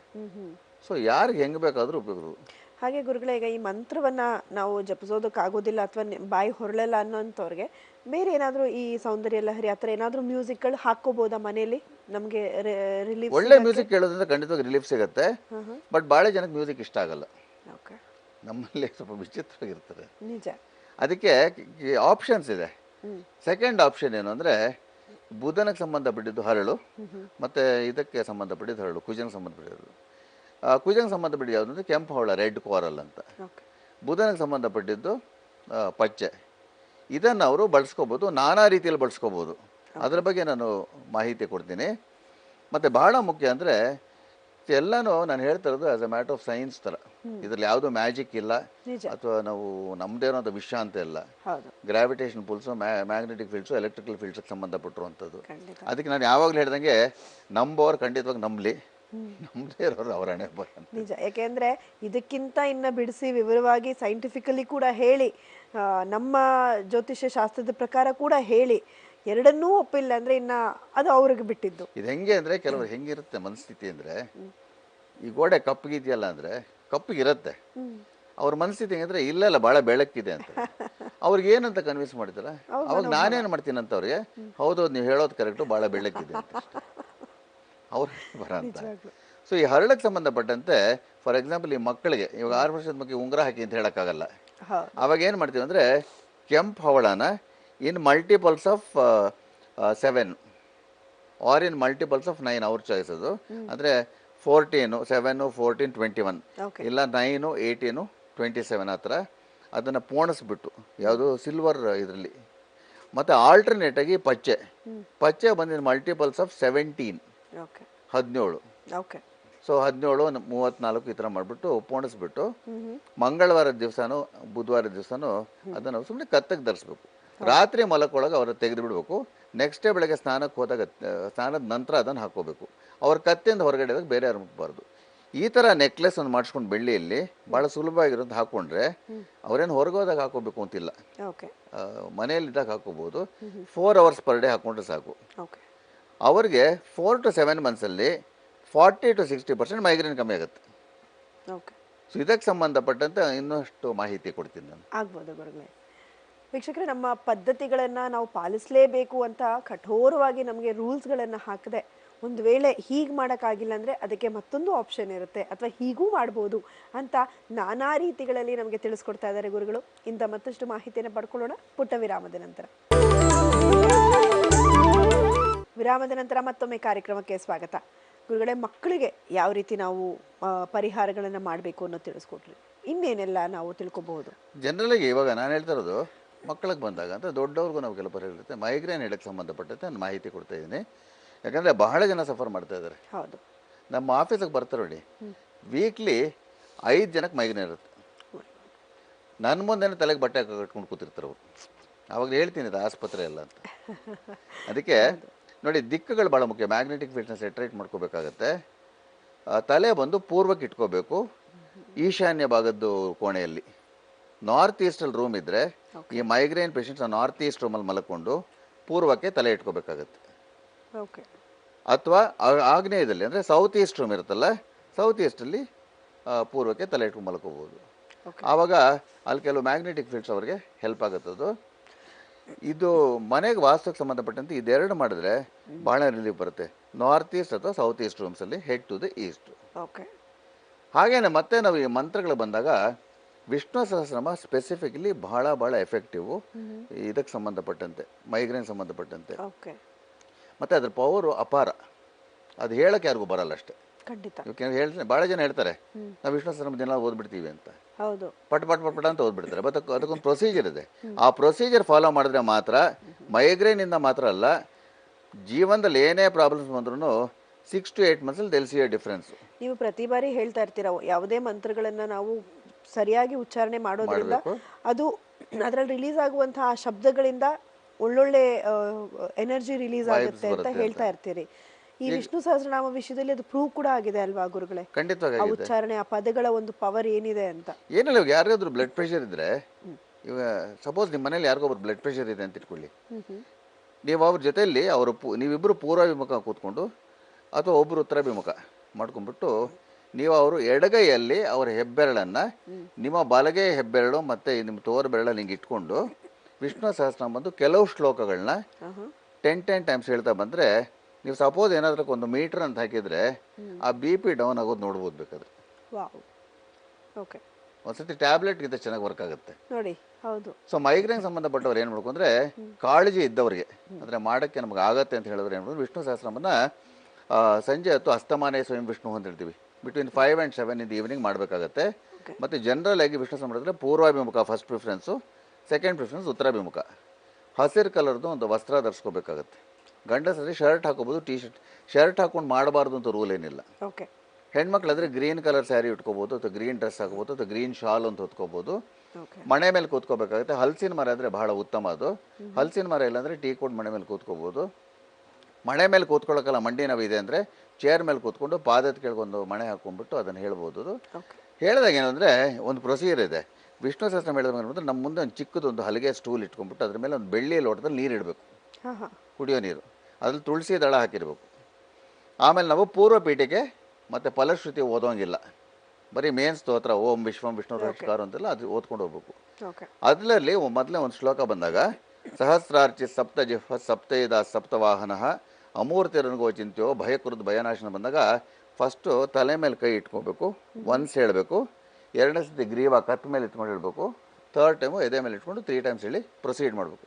ಸೊ ಯಾರಿಗೆ ಹೆಂಗೆ ಬೇಕಾದರೂ ಉಪಯೋಗ. ಹಾಗೆ ಗುರುಗಳೇ, ಈಗ ಈ ಮಂತ್ರವನ್ನ ನಾವು ಜಪಿಸೋದಕ್ಕಾಗೋದಿಲ್ಲ ಅಥವಾ ಬಾಯಿ ಹೊರಳಲ್ಲ ಅನ್ನೋಂಥವ್ರಿಗೆ ಬೇರೆ ಏನಾದರೂ ಈ ಸೌಂದರ್ಯ ಲಹರಿ ಆ ಥರ ಏನಾದರೂ ಮ್ಯೂಸಿಕ್ಗಳು ಹಾಕೋಬೋದಾ ಮನೇಲಿ? ನಮಗೆ ರಿಲೀಫ್, ಒಳ್ಳೆ ಮ್ಯೂಸಿಕ್ ಕೇಳೋದ್ರಿಂದ ಖಂಡಿತವಾಗಿ ರಿಲೀಫ್ ಸಿಗುತ್ತೆ. ಬಟ್ ಭಾಳ ಜನಕ್ಕೆ ಮ್ಯೂಸಿಕ್ ಇಷ್ಟ ಆಗಲ್ಲ. ಓಕೆ. ನಮ್ಮಲ್ಲಿ ಸ್ವಲ್ಪ ವಿಚಿತ್ರವಾಗಿರ್ತಾರೆ. ನಿಜ. ಅದಕ್ಕೆ ಆಪ್ಷನ್ಸ್ ಇದೆ. ಸೆಕೆಂಡ್ ಆಪ್ಷನ್ ಏನು ಅಂದರೆ, ಬುಧನಿಗೆ ಸಂಬಂಧಪಟ್ಟಿದ್ದು ಹರಳು, ಮತ್ತು ಇದಕ್ಕೆ ಸಂಬಂಧಪಟ್ಟಿದ್ದು ಹರಳು, ಕುಜನಿಗೆ ಸಂಬಂಧಪಟ್ಟಿದ್ದು. ಕುಜನಿಗೆ ಸಂಬಂಧಪಟ್ಟಿದ್ದು ಯಾವುದು ಅಂದರೆ ಕೆಂಪು ಹವಳ, ರೆಡ್ ಕೋರಲ್ ಅಂತ. ಬುಧನಿಗೆ ಸಂಬಂಧಪಟ್ಟಿದ್ದು ಪಚ್ಚೆ. ಇದನ್ನು ಅವರು ಬಳಸ್ಕೋಬೋದು, ನಾನಾ ರೀತಿಯಲ್ಲಿ ಬಳಸ್ಕೋಬೋದು. ಅದರ ಬಗ್ಗೆ ನಾನು ಮಾಹಿತಿ ಕೊಡ್ತೀನಿ. ಮತ್ತು ಬಹಳ ಮುಖ್ಯ ಅಂದರೆ, ಎಲ್ಲನೂ ನಾನು ಹೇಳ್ತಾ ಇರೋದು as A matter of science ಥರ. ಇದರಲ್ಲಿ ಯಾವುದೂ ಮ್ಯಾಜಿಕ್ ಇಲ್ಲ, ಅಥವಾ ನಾವು ನಮ್ಮದೇ ಅನ್ನೋದು ವಿಷಯ ಅಂತ ಇಲ್ಲ. Gravitation pulls, magnetic fields, electrical ಫೀಲ್ಡ್ಸ್ಗೆ ಸಂಬಂಧಪಟ್ಟಿರುವಂಥದ್ದು. ಅದಕ್ಕೆ ನಾನು ಯಾವಾಗಲೂ ಹೇಳ್ದಂಗೆ, ನಂಬೋರು ಖಂಡಿತವಾಗಿ ನಂಬಲಿ, ನಮ್ಮದೇ ಇರೋರು ಅವರ ಹಣೆ ಬರ. ನಿಜ. ಯಾಕೆಂದ್ರೆ ಇದಕ್ಕಿಂತ ಇನ್ನ ಬಿಡಿಸಿ ವಿವರವಾಗಿ ಸೈಂಟಿಫಿಕಲಿ ಕೂಡ ಹೇಳಿ, ನಮ್ಮ ಜ್ಯೋತಿಷ್ಯ ಶಾಸ್ತ್ರದ ಪ್ರಕಾರ ಕೂಡ ಹೇಳಿ, ಎರಡನ್ನೂ ಒಪ್ಪಿಲ್ಲ ಅಂದ್ರೆ ಇನ್ನ ಅದು ಅವ್ರಿಗೆ ಬಿಟ್ಟಿದ್ದು. ಇದು ಹೆಂಗೆ ಅಂದರೆ, ಕೆಲವರು ಹೆಂಗಿರುತ್ತೆ ಮನಸ್ಥಿತಿ ಅಂದರೆ, ಈ ಗೋಡೆ ಕಪ್ಪಗಿದೆಯಲ್ಲ ಅಂದರೆ ಕಪ್ಪಗಿರುತ್ತೆ, ಅವ್ರ ಮನಸ್ಥಿತಿ ಹೆಂಗಂದ್ರೆ ಇಲ್ಲೆಲ್ಲ ಭಾಳ ಬೆಳಕಿದೆ ಅಂತ. ಅವ್ರಿಗೆ ಏನಂತ ಕನ್ವಿನ್ಸ್ ಮಾಡ್ತಾರೆ, ಅವಾಗ ನಾನೇನು ಮಾಡ್ತೀನಿ ಅಂತ ಅವ್ರಿಗೆ, ಹೌದೌದು ನೀವು ಹೇಳೋದು ಕರೆಕ್ಟು, ಭಾಳ ಬೆಳಕಿದೆ ಅಂತ ಅವ್ರು ಬರ ಅಂತ. ಸೊ ಈ ಹರಳಕ್ಕೆ ಸಂಬಂಧಪಟ್ಟಂತೆ, ಫಾರ್ ಎಕ್ಸಾಂಪಲ್ ಈ ಮಕ್ಕಳಿಗೆ ಇವಾಗ 6 ವರ್ಷದ ಮಕ್ಕಳಿಗೆ ಉಂಗುರ ಹಾಕಿ ಅಂತ ಹೇಳೋಕ್ಕಾಗಲ್ಲ. ಅವಾಗ ಏನು ಮಾಡ್ತೀವಿ ಅಂದರೆ, ಕೆಂಪು ಹವಳನ in multiples of 7 or in multiples of 9, ಅವ್ರ ಚಾಯ್ಸ್ ಅದು. ಅಂದರೆ 14, 7, 14, 21, ಇಲ್ಲ 9, 18, 27 ಆ ಥರ ಅದನ್ನು ಪೋಣಿಸ್ಬಿಟ್ಟು, ಯಾವುದು ಸಿಲ್ವರ್ ಇದರಲ್ಲಿ. ಮತ್ತು ಆಲ್ಟರ್ನೇಟಾಗಿ ಪಚ್ಚೆ ಬಂದಿದ್ದು ಮಲ್ಟಿಪಲ್ಸ್ ಆಫ್ 17, 17. ಸೊ 17, 34 ಈ ಥರ ಮಾಡಿಬಿಟ್ಟು ಪೋಣಿಸ್ಬಿಟ್ಟು, ಮಂಗಳವಾರದ ದಿವಸನೂ ಬುಧವಾರದ ದಿವಸನೂ ಅದನ್ನು ಸುಮ್ಮನೆ ಕತ್ತಕ್ಕೆ ಧರಿಸ್ಬೇಕು. ರಾತ್ರಿ ಮಲಕ್ಕೊಳಗೆ ಅವ್ರ ತೆಗೆದು ಬಿಡಬೇಕು. ನೆಕ್ಸ್ಟ್ ಡೇ ಬೆಳಗ್ಗೆ ಸ್ನಾನಕ್ಕೆ ಹೋದಾಗ, ಸ್ನಾನದ ನಂತರ ಅದನ್ನು ಹಾಕೋಬೇಕು. ಅವ್ರ ಕತ್ತಿಂದ ಹೊರಗಡೆ ಬೇರೆ ಯಾರು ಮುಟ್ಬಾರ್ದು. ಈ ಥರ ನೆಕ್ಲೆಸ್ ಒಂದು ಮಾಡಿಸ್ಕೊಂಡು ಬೆಳ್ಳಿಯಲ್ಲಿ ಭಾಳ ಸುಲಭವಾಗಿರೋದು ಹಾಕ್ಕೊಂಡ್ರೆ, ಅವ್ರೇನು ಹೊರಗೋದಾಗ ಹಾಕೋಬೇಕು ಅಂತಿಲ್ಲ, ಮನೆಯಲ್ಲಿದ್ದಾಗ ಹಾಕೋಬೋದು. 4 hours ಪರ್ ಡೇ ಹಾಕ್ಕೊಂಡ್ರೆ ಸಾಕು. ಅವ್ರಿಗೆ 4 to 7 ಮಂತ್ಸಲ್ಲಿ 40 to 60% ಮೈಗ್ರೇನ್ ಕಮ್ಮಿ ಆಗುತ್ತೆ. ಸೊ ಇದಕ್ಕೆ ಸಂಬಂಧಪಟ್ಟಂತೆ ಇನ್ನಷ್ಟು ಮಾಹಿತಿ ಕೊಡ್ತೀನಿ ನಾನು. ಆಗ್ಬೋದು ಗುರುಗಳೇ. ವೀಕ್ಷಕರೇ, ನಮ್ಮ ಪದ್ಧತಿಗಳನ್ನು ನಾವು ಪಾಲಿಸಲೇಬೇಕು ಅಂತ ಕಠೋರವಾಗಿ ನಮಗೆ ರೂಲ್ಸ್ಗಳನ್ನು ಹಾಕದೆ, ಒಂದು ವೇಳೆ ಹೀಗೆ ಮಾಡೋಕ್ಕಾಗಿಲ್ಲ ಅಂದರೆ ಅದಕ್ಕೆ ಮತ್ತೊಂದು ಆಪ್ಷನ್ ಇರುತ್ತೆ, ಅಥವಾ ಹೀಗೂ ಮಾಡ್ಬೋದು ಅಂತ ನಾನಾ ರೀತಿಗಳಲ್ಲಿ ನಮಗೆ ತಿಳಿಸ್ಕೊಡ್ತಾ ಇದ್ದಾರೆ ಗುರುಗಳು. ಇಂಥ ಮತ್ತಷ್ಟು ಮಾಹಿತಿಯನ್ನು ಪಡ್ಕೊಳ್ಳೋಣ ಪುಟ್ಟ ವಿರಾಮದ ನಂತರ. ವಿರಾಮದ ನಂತರ ಮತ್ತೊಮ್ಮೆ ಕಾರ್ಯಕ್ರಮಕ್ಕೆ ಸ್ವಾಗತ. ಗುರುಗಳೇ, ಮಕ್ಕಳಿಗೆ ಯಾವ ರೀತಿ ನಾವು ಪರಿಹಾರಗಳನ್ನು ಮಾಡಬೇಕು ಅನ್ನೋದು ತಿಳಿಸ್ಕೊಟ್ರಿ. ಇನ್ನೇನೆಲ್ಲ ನಾವು ತಿಳ್ಕೊಬಹುದು? ಜನರಲಾಗಿ ಇವಾಗ ನಾನು ಹೇಳ್ತಾ ಇರೋದು, ಮಕ್ಕಳಿಗೆ ಬಂದಾಗ ಅಂತ ದೊಡ್ಡವ್ರಿಗೂ ನಾವು ಕೆಲವು ಪರಿಹಾರ ಮೈಗ್ರೇನ್ ಹೇಳಕ್ಕೆ ಸಂಬಂಧಪಟ್ಟಂತೆ ನಾನು ಮಾಹಿತಿ ಕೊಡ್ತಾ ಇದ್ದೀನಿ. ಯಾಕಂದರೆ ಬಹಳ ಜನ ಸಫರ್ ಮಾಡ್ತಾ ಇದ್ದಾರೆ. ಹೌದು. ನಮ್ಮ ಆಫೀಸಿಗೆ ಬರ್ತಾರೆ ನೋಡಿ, ವೀಕ್ಲಿ 5 ಜನಕ್ಕೆ ಮೈಗ್ರೇನ್ ಇರುತ್ತೆ. ನನ್ನ ಮುಂದೆನೇ ತಲೆಗೆ ಬಟ್ಟೆ ಕಟ್ಕೊಂಡು ಕೂತಿರ್ತಾರೆ ಅವರು. ಅವಾಗ ಹೇಳ್ತೀನಿ ಇದು ಆಸ್ಪತ್ರೆ ಅಲ್ಲ ಅಂತ. ಅದಕ್ಕೆ ನೋಡಿ, ದಿಕ್ಕುಗಳು ಭಾಳ ಮುಖ್ಯ. ಮ್ಯಾಗ್ನೆಟಿಕ್ ಫೀಲ್ಡ್ನ ಸೆಟ್ರೇಟ್ ಮಾಡ್ಕೋಬೇಕಾಗತ್ತೆ. ತಲೆ ಬಂದು ಪೂರ್ವಕ್ಕೆ ಇಟ್ಕೋಬೇಕು, ಈಶಾನ್ಯ ಭಾಗದ್ದು ಕೋಣೆಯಲ್ಲಿ. ನಾರ್ತ್ ಈಸ್ಟಲ್ಲಿ ರೂಮ್ ಇದ್ದರೆ ಈ ಮೈಗ್ರೇನ್ ಪೇಷಂಟ್ಸ್ ನಾರ್ತ್ ಈಸ್ಟ್ ರೂಮಲ್ಲಿ ಮಲ್ಕೊಂಡು ಪೂರ್ವಕ್ಕೆ ತಲೆ ಇಟ್ಕೋಬೇಕಾಗತ್ತೆ. ಓಕೆ. ಅಥವಾ ಆಗ್ನೇಯದಲ್ಲಿ ಅಂದರೆ ಸೌತ್ ಈಸ್ಟ್ ರೂಮ್ ಇರುತ್ತಲ್ಲ, ಸೌತ್ ಈಸ್ಟಲ್ಲಿ ಪೂರ್ವಕ್ಕೆ ತಲೆ ಇಟ್ಕೊಂಡು ಮಲ್ಕೋಬೋದು. ಆವಾಗ ಅಲ್ಲಿ ಕೆಲವು ಮ್ಯಾಗ್ನೆಟಿಕ್ ಫೀಲ್ಡ್ಸ್ ಅವ್ರಿಗೆ ಹೆಲ್ಪ್ ಆಗುತ್ತದು. ಇದು ಮನೆಗೆ ವಾಸ್ತುಕ್ಕೆ ಸಂಬಂಧಪಟ್ಟಂತೆ ಇದೆರಡು ಮಾಡಿದ್ರೆ ಭಾಳ ರಿಲೀಫ್ ಬರುತ್ತೆ. ನಾರ್ತ್ ಈಸ್ಟ್ ಅಥವಾ ಸೌತ್ ಈಸ್ಟ್ ರೂಮ್ಸಲ್ಲಿ head to the east. Okay. ಹಾಗೇನೆ ಮತ್ತೆ ನಾವು ಈ ಮಂತ್ರಗಳು ಬಂದಾಗ ವಿಷ್ಣು ಸಹಸ್ರನಾಮ ಸ್ಪೆಸಿಫಿಕಲಿ ಭಾಳ ಭಾಳ ಎಫೆಕ್ಟಿವ್ ಇದಕ್ಕೆ ಸಂಬಂಧಪಟ್ಟಂತೆ, ಮೈಗ್ರೇನ್ ಸಂಬಂಧಪಟ್ಟಂತೆ. ಓಕೆ. ಮತ್ತು ಅದ್ರ ಪವರು ಅಪಾರ. ಅದು ಹೇಳಕ್ಕೆ ಯಾರಿಗೂ ಬರಲ್ಲ ಅಷ್ಟೇ. ಖಂಡಿತ. ಹೇಳ್ತೀನಿ, ಭಾಳ ಜನ ಹೇಳ್ತಾರೆ ನಾವು ವಿಷ್ಣು ಸಹಸ್ರನಾಮ ದಿನ ಓದ್ಬಿಡ್ತೀವಿ ಅಂತ. ಹೌದು. ಪಟ್ ಪಟ್ ಪಟ್ ಪಟ್ ಅಂತ ಓದ್ಬಿಡ್ತಾರೆ. ಬಟ್ ಅದಕ್ಕೊಂದು ಪ್ರೊಸೀಜರ್ ಇದೆ. ಆ ಪ್ರೊಸೀಜರ್ ಫಾಲೋ ಮಾಡಿದ್ರೆ ಮಾತ್ರ, ಮೈಗ್ರೇನಿಂದ ಮಾತ್ರ ಅಲ್ಲ, ಜೀವನದಲ್ಲಿ ಏನೇ ಪ್ರಾಬ್ಲಮ್ಸ್ ಬಂದ್ರೂ 6 to 8 months they'll see a difference. ನೀವು ಪ್ರತಿ ಬಾರಿ ಹೇಳ್ತಾ ಇರ್ತೀರ, ಯಾವುದೇ ಮಂತ್ರಗಳನ್ನ ನಾವು ಸರಿಯಾಗಿ ಉಚ್ಚಾರಣೆ ಮಾಡೋದ್ರಿಂದ ಅದು ಅದರಲ್ಲಿ ರಿಲೀಸ್ ಆಗುವಂತಹ ಶಬ್ದಗಳಿಂದ ಒಳ್ಳೊಳ್ಳೆ ಎನರ್ಜಿ ರಿಲೀಸ್ ಆಗುತ್ತೆ ಅಂತ ಹೇಳ್ತಾ ಇರ್ತೀರಿ. ಈ ವಿಷ್ಣು ಸಹಸ್ರನಾಮ ವಿಷಯದಲ್ಲಿ ಅದು ಪ್ರೂವ್ ಕೂಡ ಆಗಿದೆ ಅಲ್ವಾ ಗುರುಗಳೇ? ಖಂಡಿತವಾಗಿ ಉಚ್ಚಾರಣೆ, ಆ ಪದಗಳ ಒಂದು ಪವರ್ ಏನಿದೆ ಅಂತ. ಏನಿಲ್ಲ, ಇವಾಗ ಯಾರಿಗಾದ್ರೂ ಬ್ಲಡ್ ಪ್ರೆಷರ್ ಇದ್ರೆ, ಇವಾಗ ಸಪೋಸ್ ನಿಮ್ಮ ಮನೇಲಿ ಯಾರಿಗೊಬ್ರು ಬ್ಲಡ್ ಪ್ರೆಷರ್ ಇದೆ ಅಂತ ಇಟ್ಕೊಳ್ಳಿ, ನೀವು ಅವ್ರ ಜೊತೆಯಲ್ಲಿ ನೀವಿಬ್ಬರು ಪೂರ್ವಾಭಿಮುಖ ಕೂತ್ಕೊಂಡು ಅಥವಾ ಒಬ್ಬರು ಉತ್ತರಾಭಿಮುಖ ಮಾಡ್ಕೊಂಡ್ಬಿಟ್ಟು, ನೀವು ಅವರು ಎಡಗೈಯಲ್ಲಿ ಅವರ ಹೆಬ್ಬೆರಳನ್ನು ನಿಮ್ಮ ಬಲಗೈ ಹೆಬ್ಬೆರಳು ಮತ್ತು ನಿಮ್ಮ ತೋರು ಬೆರಳಲ್ಲಿ ಹಿಂಗೆ ಇಟ್ಕೊಂಡು ವಿಷ್ಣು ಸಹಸ್ರನಾಮ ಬಂದು ಕೆಲವು ಶ್ಲೋಕಗಳನ್ನ 10 times ಹೇಳ್ತಾ ಬಂದರೆ, ನೀವು ಸಪೋಸ್ ಏನಾದ್ರೂ 1 ಮೀಟರ್ ಅಂತ ಹಾಕಿದರೆ ಆ BP ಡೌನ್ ಆಗೋದು ನೋಡ್ಬೋದು ಬೇಕಾದ್ರೆ. ಓಕೆ. ಒಂದ್ಸತಿ ಟ್ಯಾಬ್ಲೆಟ್ಗಿಂತ ಚೆನ್ನಾಗಿ ವರ್ಕ್ ಆಗುತ್ತೆ ನೋಡಿ. ಹೌದು. ಸೊ ಮೈಗ್ರೇನ್ ಸಂಬಂಧಪಟ್ಟವ್ರು ಏನು ಮಾಡ್ಬೇಕು ಅಂದರೆ, ಕಾಳಜಿ ಇದ್ದವರಿಗೆ, ಅಂದರೆ ಮಾಡೋಕ್ಕೆ ನಮ್ಗೆ ಆಗತ್ತೆ ಅಂತ ಹೇಳಿದ್ರೆ ಏನು ಮಾಡೋದು, ವಿಷ್ಣು ಸಹಸ್ರನಾಮನ ಸಂಜೆ ಹೊತ್ತು ಅಸ್ತಮಾನೇ ಸ್ವಯಂ ವಿಷ್ಣು ಅಂತ ಹೇಳ್ತೀವಿ, between 5 and 7 in the evening ಮಾಡಬೇಕಾಗತ್ತೆ. ಮತ್ತು ಜನರಲ್ ಆಗಿ ವಿಷ್ಣು ಸಹಸ್ರನಾಮ ಮಾಡಿದ್ರೆ ಪೂರ್ವಾಭಿಮುಖ ಫಸ್ಟ್ ಪ್ರಿಫರೆನ್ಸು, ಸೆಕೆಂಡ್ ಪ್ರಿಫರೆನ್ಸ್ ಉತ್ತರಾಭಿಮುಖ. ಹಸಿರು ಕಲರ್ದು ಒಂದು ವಸ್ತ್ರ ಧರಿಸ್ಕೋಬೇಕಾಗತ್ತೆ. ಗಂಡಸರಿ ಶರ್ಟ್ ಹಾಕೋಬೋದು, ಶರ್ಟ್ ಹಾಕೊಂಡು ಮಾಡಬಾರ್ದು ಅಂತ ರೂಲ್ ಏನಿಲ್ಲ. ಓಕೆ. ಹೆಣ್ಮಕ್ಳಾದ್ರೆ ಗ್ರೀನ್ ಕಲರ್ ಸ್ಯಾರಿ ಉಟ್ಕೋಬೋದು, ಅಥವಾ ಗ್ರೀನ್ ಡ್ರೆಸ್ ಹಾಕೋಬೋದು, ಅಥವಾ ಗ್ರೀನ್ ಶಾಲ್ ಅಂತ ಹೊತ್ಕೋಬೋದು. ಮನೆ ಮೇಲೆ ಕೂತ್ಕೋಬೇಕಾಗುತ್ತೆ. ಹಲಸಿನ ಮರ ಆದರೆ ಬಹಳ ಉತ್ತಮ ಅದು. ಹಲಸಿನ ಮರ ಇಲ್ಲಾಂದರೆ ಟೀ ಕೋಟ್ ಮನೆ ಮೇಲೆ ಕೂತ್ಕೋಬೋದು. ಮನೆ ಮೇಲೆ ಕೂತ್ಕೊಳ್ಳೋಕ್ಕಲ್ಲ, ಮಂಡಿ ನೋವಿದೆ ಅಂದರೆ ಚೇರ್ ಮೇಲೆ ಕೂತ್ಕೊಂಡು ಪಾದದ ಕೆಳಗೊಂದು ಮಣೆ ಹಾಕ್ಕೊಂಡ್ಬಿಟ್ಟು ಅದನ್ನು ಹೇಳ್ಬೋದು. ಹೇಳಿದಾಗ ಏನಂದರೆ, ಒಂದು ಪ್ರೊಸೀಜರ್ ಇದೆ. ವಿಷ್ಣು ಸಹಸ್ರನಾಮ ಹೇಳಿದಾಗ ನಮ್ಮ ಮುಂದೆ ಒಂದು ಚಿಕ್ಕದೊಂದು ಹಲಗೆ ಸ್ಟೂಲ್ ಇಟ್ಕೊಂಡ್ಬಿಟ್ಟು ಅದ್ರ ಮೇಲೆ ಒಂದು ಬೆಳ್ಳಿ ಲೋಟದಲ್ಲಿ ನೀರು ಇಡಬೇಕು, ಕುಡಿಯೋ ನೀರು. ಅದ್ರಲ್ಲಿ ತುಳಸಿ ದಳ ಹಾಕಿರ್ಬೇಕು. ಆಮೇಲೆ ನಾವು ಪೂರ್ವ ಪೀಠಿಕೆ ಮತ್ತು ಫಲಶ್ರುತಿ ಓದೋಂಗಿಲ್ಲ, ಬರೀ ಮೇನ್ ಸ್ತೋತ್ರ ಓಂ ವಿಶ್ವಂ ವಿಷ್ಣು ನಮಸ್ಕಾರ ಅಂತೆಲ್ಲ ಅದು ಓದ್ಕೊಂಡು ಹೋಗ್ಬೇಕು. ಅದರಲ್ಲಿ ಮೊದಲೇ ಒಂದು ಶ್ಲೋಕ ಬಂದಾಗ, ಸಹಸ್ರಾರ್ಚಿ ಸಪ್ತ ಜಿಹ್ವ ಸಪ್ತೈದ ಸಪ್ತವಾಹನ ಅಮೂರ್ತಿರನ್ಗೋ ಚಿಂತ್ಯೋ ಭಯಕೃತ್ ಭಯನಾಶನ ಬಂದಾಗ ಫಸ್ಟು ತಲೆ ಮೇಲೆ ಕೈ ಇಟ್ಕೋಬೇಕು, ಒನ್ಸ್ ಹೇಳಬೇಕು. 2ನೇ ಸತಿ ಗ್ರೀವ ಕತ್ ಮೇಲೆ ಇಟ್ಕೊಂಡು ಹೇಳಬೇಕು. 3rd ಟೈಮು ಎದೆ ಮೇಲೆ ಇಟ್ಕೊಂಡು 3 times ಹೇಳಿ ಪ್ರೊಸೀಡ್ ಮಾಡಬೇಕು.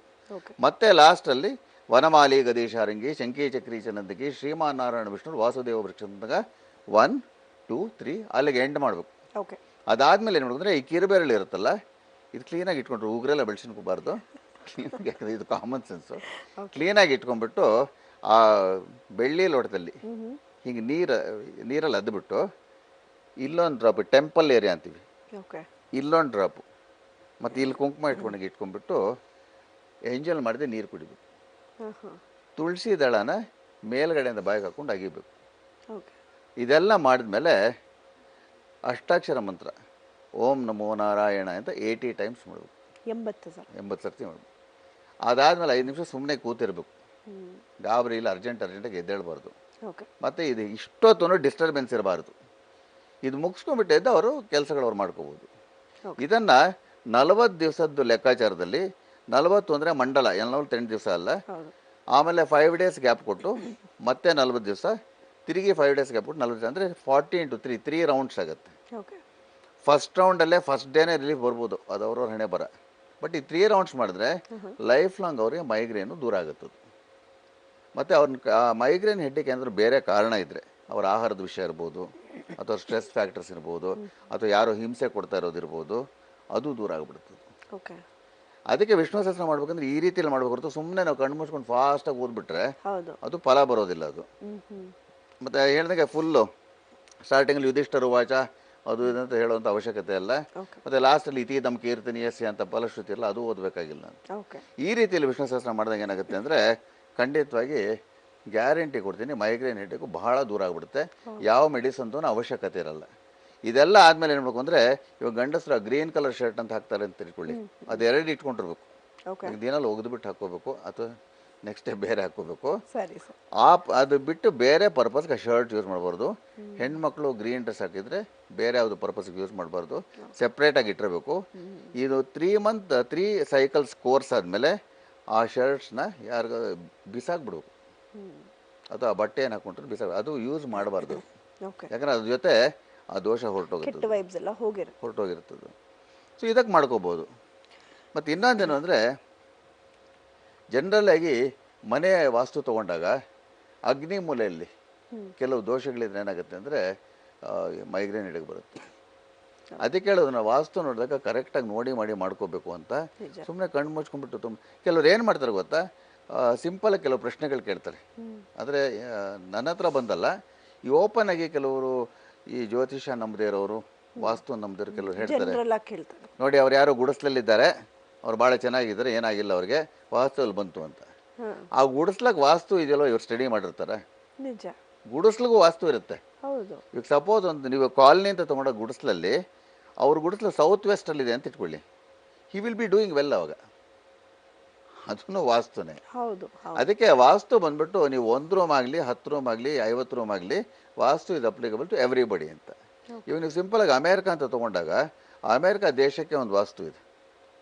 ಮತ್ತೆ ಲಾಸ್ಟಲ್ಲಿ ವನಮಾಲಿ ಗದೀಶಾರಂಗಿ ಶಂಕಿ ಚಕ್ರಿ ಚನಂದಗಿ ಶ್ರೀಮಾನ್ ನಾರಾಯಣ ವಿಷ್ಣು ವಾಸುದೇವ ವೃಕ್ಷ ಅಂದಾಗ 1, 2, 3 ಅಲ್ಲಿಗೆ ಎಂಡ್ ಮಾಡಬೇಕು. ಅದಾದಮೇಲೆ ಏನು ಮಾಡಿದ್ರೆ, ಈ ಕಿರುಬೆರಳು ಇರುತ್ತಲ್ಲ, ಇದು ಕ್ಲೀನಾಗಿ ಇಟ್ಕೊಂಡ್ರು, ಉಗ್ರೆಲ್ಲ ಬೆಳೆಸ್ಕೋಬಾರ್ದು, ಕ್ಲೀನಾಗಿ, ಯಾಕಂದರೆ ಇದು ಕಾಮನ್ ಸೆನ್ಸು. ಕ್ಲೀನಾಗಿ ಇಟ್ಕೊಂಡ್ಬಿಟ್ಟು ಆ ಬೆಳ್ಳಿ ಲೋಟದಲ್ಲಿ ಹಿಂಗೆ ನೀರಲ್ಲಿ ಅದ್ಬಿಟ್ಟು ಇಲ್ಲೊಂದು ಡ್ರಾಪ್, ಟೆಂಪಲ್ ಏರಿಯಾ ಅಂತೀವಿ, ಇಲ್ಲೊಂದು ಡ್ರಾಪು, ಮತ್ತು ಇಲ್ಲಿ ಕುಂಕುಮ ಇಟ್ಕೊಂಡ್ಬಿಟ್ಟು ಎಂಜಲ್ ಮಾಡಿದೆ ನೀರು ಕುಡಿಬೇಕು. ತುಳಸಿ ದಳನ ಮೇಲ್ಗಡೆಯಿಂದ ಬಾಯಿಗೆ ಹಾಕ್ಕೊಂಡು ಅಗಿಬೇಕು. ಇದೆಲ್ಲ ಮಾಡಿದ್ಮೇಲೆ ಅಷ್ಟಾಕ್ಷರ ಮಂತ್ರ ಓಂ ನಮೋ ನಾರಾಯಣ ಅಂತ 80 times ಮಾಡಬೇಕು, 80 ಸರ್ತಿ ಮಾಡಬೇಕು. ಅದಾದಮೇಲೆ 5 ನಿಮಿಷ ಸುಮ್ಮನೆ ಕೂತಿರ್ಬೇಕು, ಗಾಬರಿ ಇಲ್ಲ, ಅರ್ಜೆಂಟಾಗಿ ಎದ್ದೇಳಬಾರ್ದು. ಮತ್ತು ಇದು ಇಷ್ಟೊತ್ತು ಡಿಸ್ಟರ್ಬೆನ್ಸ್ ಇರಬಾರ್ದು. ಇದು ಮುಗಿಸ್ಕೊಂಡ್ಬಿಟ್ಟಿದ್ದು ಅವರು ಕೆಲಸಗಳವ್ರು ಮಾಡ್ಕೋಬೋದು. ಇದನ್ನು 40 ದಿವಸದ್ದು ಲೆಕ್ಕಾಚಾರದಲ್ಲಿ, 40 ಅಂದರೆ ಮಂಡಲ, 10 ದಿವಸ ಅಲ್ಲ. ಆಮೇಲೆ 5 days ಗ್ಯಾಪ್ ಕೊಟ್ಟು ಮತ್ತೆ 40 ದಿವಸ, ತಿರುಗಿ 5 days ಗ್ಯಾಪ್ ಕೊಟ್ಟು 40 ದಿವಸ, ಅಂದರೆ 40 into 3 ರೌಂಡ್ಸ್ ಆಗುತ್ತೆ. ಫಸ್ಟ್ ರೌಂಡಲ್ಲೇ ಫಸ್ಟ್ ಡೇನೇ ರಿಲೀಫ್ ಬರ್ಬೋದು, ಅದು ಅವ್ರವ್ರ ಹಣೆ ಬರ. ಬಟ್ ಈ 3 ರೌಂಡ್ಸ್ ಮಾಡಿದ್ರೆ ಲೈಫ್ ಲಾಂಗ್ ಅವ್ರಿಗೆ ಮೈಗ್ರೇನು ದೂರ ಆಗುತ್ತದೆ. ಮತ್ತು ಅವ್ರನ್ನ ಮೈಗ್ರೇನ್ ಹೆಡ್ಡಿಗೆ ಏನಾದರೂ ಬೇರೆ ಕಾರಣ ಇದ್ದರೆ, ಅವ್ರ ಆಹಾರದ ವಿಷಯ ಇರ್ಬೋದು, ಅಥವಾ ಸ್ಟ್ರೆಸ್ ಫ್ಯಾಕ್ಟರ್ಸ್ ಇರ್ಬೋದು, ಅಥವಾ ಯಾರೋ ಹಿಂಸೆ ಕೊಡ್ತಾ ಇರೋದಿರ್ಬೋದು, ಅದು ದೂರ ಆಗಿಬಿಡ್ತದೆ. ಅದಕ್ಕೆ ವಿಷ್ಣು ಸಹಸ್ರ ಮಾಡ್ಬೇಕಂದ್ರೆ ಈ ರೀತಿಯಲ್ಲಿ ಮಾಡ್ಬೇಕು ಹೊರತು ಸುಮ್ಮನೆ ನಾವು ಕಣ್ಣು ಮುಚ್ಕೊಂಡು ಫಾಸ್ಟಾಗಿ ಓದ್ಬಿಟ್ರೆ ಅದು ಫಲ ಬರೋದಿಲ್ಲ ಅದು. ಮತ್ತು ಹೇಳಿದಾಗ ಫುಲ್ಲು ಸ್ಟಾರ್ಟಿಂಗಲ್ಲಿ ಯುಧಿಷ್ಠರು ವಾಚ ಅದು ಇದಂತ ಹೇಳುವಂಥ ಅವಶ್ಯಕತೆ ಇಲ್ಲ. ಓಕೆ ಮತ್ತು ಲಾಸ್ಟಲ್ಲಿ ಇತಿ ದಮ್ ಕೀರ್ತನೀಯಸ್ಯ ಅಂತ ಫಲಶ್ರುತಿ ಇಲ್ಲ, ಅದು ಓದಬೇಕಾಗಿಲ್ಲ. ಓಕೆ ಈ ರೀತಿಯಲ್ಲಿ ವಿಷ್ಣು ಸಹಸ್ರ ಮಾಡಿದಾಗ ಏನಾಗುತ್ತೆ ಅಂದರೆ ಖಂಡಿತವಾಗಿ ಗ್ಯಾರಂಟಿ ಕೊಡ್ತೀನಿ, ಮೈಗ್ರೇನ್ ಹೆಡ್ಡೇಕು ಬಹಳ ದೂರ ಆಗಿಬಿಡುತ್ತೆ. ಯಾವ ಮೆಡಿಸನ್ದು ಅವಶ್ಯಕತೆ ಇರಲ್ಲ. ಇದೆಲ್ಲ ಆದಮೇಲೆ ಏನು ಮಾಡಬೇಕು ಅಂದರೆ, ಇವಾಗ ಗಂಡಸರು ಗ್ರೀನ್ ಕಲರ್ ಶರ್ಟ್ ಅಂತ ಹಾಕ್ತಾರೆ ಅಂತ ತಿಳ್ಕೊಳ್ಳಿ, ಅದೆರಡು ಇಟ್ಕೊಂಡಿರ್ಬೇಕು. ಓಕೆ ದಿನಲ್ಲಿ ಒಗೆದ್ಬಿಟ್ಟು ಹಾಕ್ಕೋಬೇಕು ಅಥವಾ ನೆಕ್ಸ್ಟ್ ಡೇ ಬೇರೆ ಹಾಕ್ಕೋಬೇಕು. ಸರಿ ಸರ್. ಅದು ಬಿಟ್ಟು ಬೇರೆ ಪರ್ಪಸ್ಗೆ ಶರ್ಟ್ ಯೂಸ್ ಮಾಡಬಾರ್ದು. ಹೆಣ್ಮಕ್ಳು ಗ್ರೀನ್ ಡ್ರೆಸ್ ಹಾಕಿದರೆ ಬೇರೆ ಯಾವುದು ಪರ್ಪಸ್ಗೆ ಯೂಸ್ ಮಾಡಬಾರ್ದು, ಸೆಪ್ರೇಟಾಗಿ ಇಟ್ಟಿರಬೇಕು. ಇದು 3 ಸೈಕಲ್ಸ್ ಕೋರ್ಸ್ ಆದಮೇಲೆ ಆ ಶರ್ಟ್ಸ್ನ ಯಾರಿಗ ಬಿಸಾಕ್ಬಿಡ್ಬೇಕು, ಅಥವಾ ಆ ಬಟ್ಟೆ ಏನು ಹಾಕೊಂಡ್ರೆ ಬಿಸಾಕ, ಅದು ಯೂಸ್ ಮಾಡಬಾರ್ದು. ಓಕೆ ಯಾಕಂದರೆ ಅದ್ರ ಜೊತೆ ಆ ದೋಷ ಕೆಟ್ಟ ವೈಬ್ಸ್ ಎಲ್ಲ ಹೊರಟೋಗಿರ್ತದೆ. ಸೊ ಇದಕ್ಕೆ ಮಾಡ್ಕೋಬೋದು. ಮತ್ತು ಇನ್ನೊಂದೇನು ಅಂದರೆ, ಜನರಲ್ಲಾಗಿ ಮನೆ ವಾಸ್ತು ತೊಗೊಂಡಾಗ ಅಗ್ನಿ ಮೂಲೆಯಲ್ಲಿ ಕೆಲವು ದೋಷಗಳಿದ್ರೆ ಏನಾಗುತ್ತೆ ಅಂದರೆ ಮೈಗ್ರೇನ್ ಹಿಡಿಗೆ ಬರುತ್ತೆ. ಅದಕ್ಕೆ ಹೇಳೋದು, ನಾವು ವಾಸ್ತು ನೋಡಿದಾಗ ಕರೆಕ್ಟಾಗಿ ನೋಡಿ ಮಾಡ್ಕೋಬೇಕು ಅಂತ. ಸುಮ್ಮನೆ ಕಣ್ಣು ಮುಚ್ಕೊಂಡ್ಬಿಟ್ಟು ಕೆಲವ್ರು ಏನು ಮಾಡ್ತಾರೆ ಗೊತ್ತಾ, ಸಿಂಪಲ್ ಕೆಲವು ಪ್ರಶ್ನೆಗಳು ಕೇಳ್ತಾರೆ. ಆದರೆ ನನ್ನ ಹತ್ರ ಬಂದಲ್ಲ, ಈ ಓಪನ್ ಆಗಿ ಕೆಲವರು ಈ ಜ್ಯೋತಿಷ ನಂಬದೇ ಇರೋರು, ವಾಸ್ತು ನಂಬದಿರೋ ಕೆಲವರು ಹೇಳ್ತಾರೆ, ನೋಡಿ ಅವ್ರು ಯಾರೋ ಗುಡಿಸ್ಲಲ್ಲಿದ್ದಾರೆ, ಅವ್ರು ಭಾಳ ಚೆನ್ನಾಗಿದ್ದಾರೆ, ಏನಾಗಿಲ್ಲ ಅವ್ರಿಗೆ, ವಾಸ್ತುವಲ್ಲಿ ಬಂತು ಅಂತ. ಆ ಗುಡಿಸ್ಲಾಗ ವಾಸ್ತು ಇದೆಯಲ್ಲೋ ಇವ್ರು ಸ್ಟಡಿ ಮಾಡಿರ್ತಾರೆ. ನಿಜ, ಗುಡಿಸ್ಲಿಗೂ ವಾಸ್ತು ಇರುತ್ತೆ. ಹೌದು. ಈಗ ಸಪೋಸ್ ಒಂದು ನೀವು ಕಾಲನಿ ಅಂತ ತೊಗೊಂಡೋ ಗುಡಿಸ್ಲಲ್ಲಿ ಅವ್ರ ಗುಡಿಸ್ಲು ಸೌತ್ ವೆಸ್ಟಲ್ಲಿದೆ ಅಂತ ಇಟ್ಕೊಳ್ಳಿ, he will be doing well ಅವಾಗ. ಅದನ್ನು ವಾಸ್ತುನೇ. ಹೌದು. ಅದಕ್ಕೆ ವಾಸ್ತು ಬಂದ್ಬಿಟ್ಟು ನೀವು 1 ರೂಮ್ ಆಗಲಿ 10 ರೂಮ್ ಆಗಲಿ 50 ರೂಮ್ ಆಗಲಿ, ವಾಸ್ತು ಇಸ್ ಅಪ್ಲಿಕಬಲ್ ಟು ಎವ್ರಿಬಡಿ ಅಂತ. ಇವಾಗ ನೀವು ಸಿಂಪಲಾಗಿ ಅಮೇರಿಕಾ ಅಂತ ತೊಗೊಂಡಾಗ, ಅಮೇರಿಕಾ ದೇಶಕ್ಕೆ ಒಂದು ವಾಸ್ತು ಇದೆ.